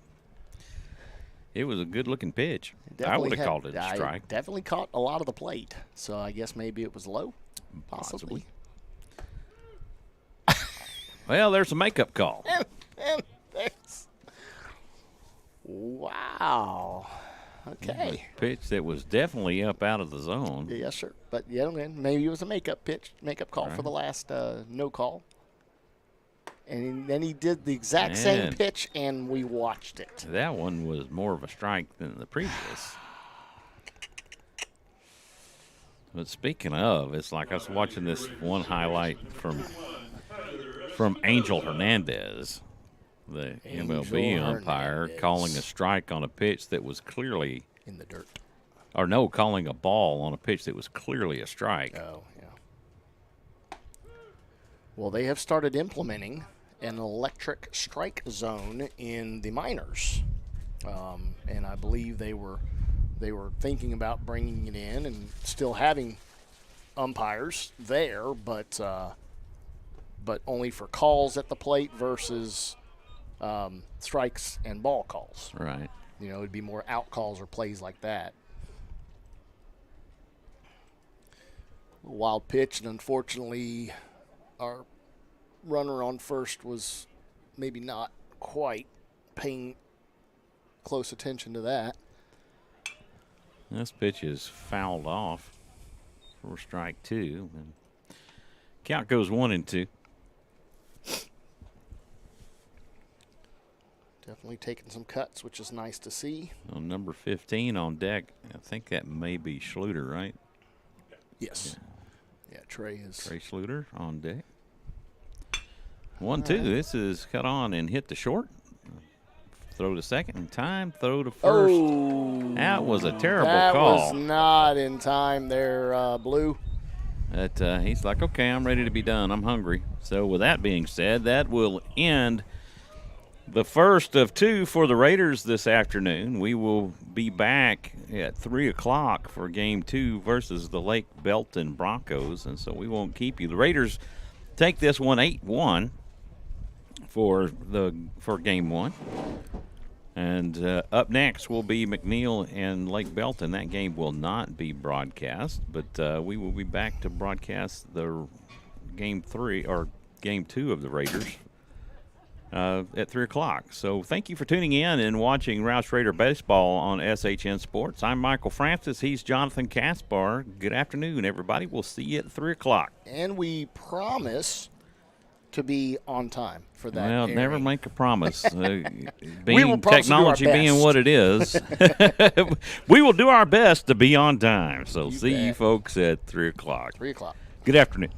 it was a good looking pitch. I Definitely would have called it a strike. Definitely caught a lot of the plate. So I guess maybe it was low. Possibly. Well, there's a makeup call. And there's. Wow. Okay. Pitch that was definitely up out of the zone. Yes, sir. But yeah, maybe it was a makeup call for the last no call. And then he did the exact same pitch, and we watched it. That one was more of a strike than the previous. But speaking of, it's like I was watching this one highlight from Angel Hernandez, the MLB umpire, calling a strike on a pitch that was clearly in the dirt. Or no, calling a ball on a pitch that was clearly a strike. Oh, yeah. Well, they have started implementing an electric strike zone in the minors, and I believe they were thinking about bringing it in and still having umpires there, but only for calls at the plate versus strikes and ball calls. Right. You know, it'd be more out calls or plays like that. Wild pitch, and unfortunately, our runner on first was maybe not quite paying close attention to that. This pitch is fouled off for strike two. And count goes 1-2. Definitely taking some cuts, which is nice to see. On number 15 on deck, I think that may be Schluter, right? Yes. Yeah, Trey Schluter on deck. 1-2. This is cut on and hit the short. Throw to second in time. Throw to first. Oh, that was a terrible call. That was call. not in time there, Blue. He's like, okay, I'm ready to be done. I'm hungry. So with that being said, that will end the first of two for the Raiders this afternoon. We will be back at 3 o'clock for Game 2 versus the Lake Belton Broncos, and so we won't keep you. The Raiders take this one 8-1 for Game 1. And up next will be McNeil and Lake Belton. That game will not be broadcast, but we will be back to broadcast the Game 3 or Game 2 of the Raiders at 3 o'clock. So thank you for tuning in and watching Rouse Raider Baseball on SHN Sports. I'm Michael Francis. He's Jonathan Kaspar. Good afternoon, everybody. We'll see you at 3 o'clock. And we promise to be on time for that. Well, airing. never make a promise. Being Technology being what it is, we will do our best to be on time. So see you folks at 3 o'clock. 3 o'clock. Good afternoon.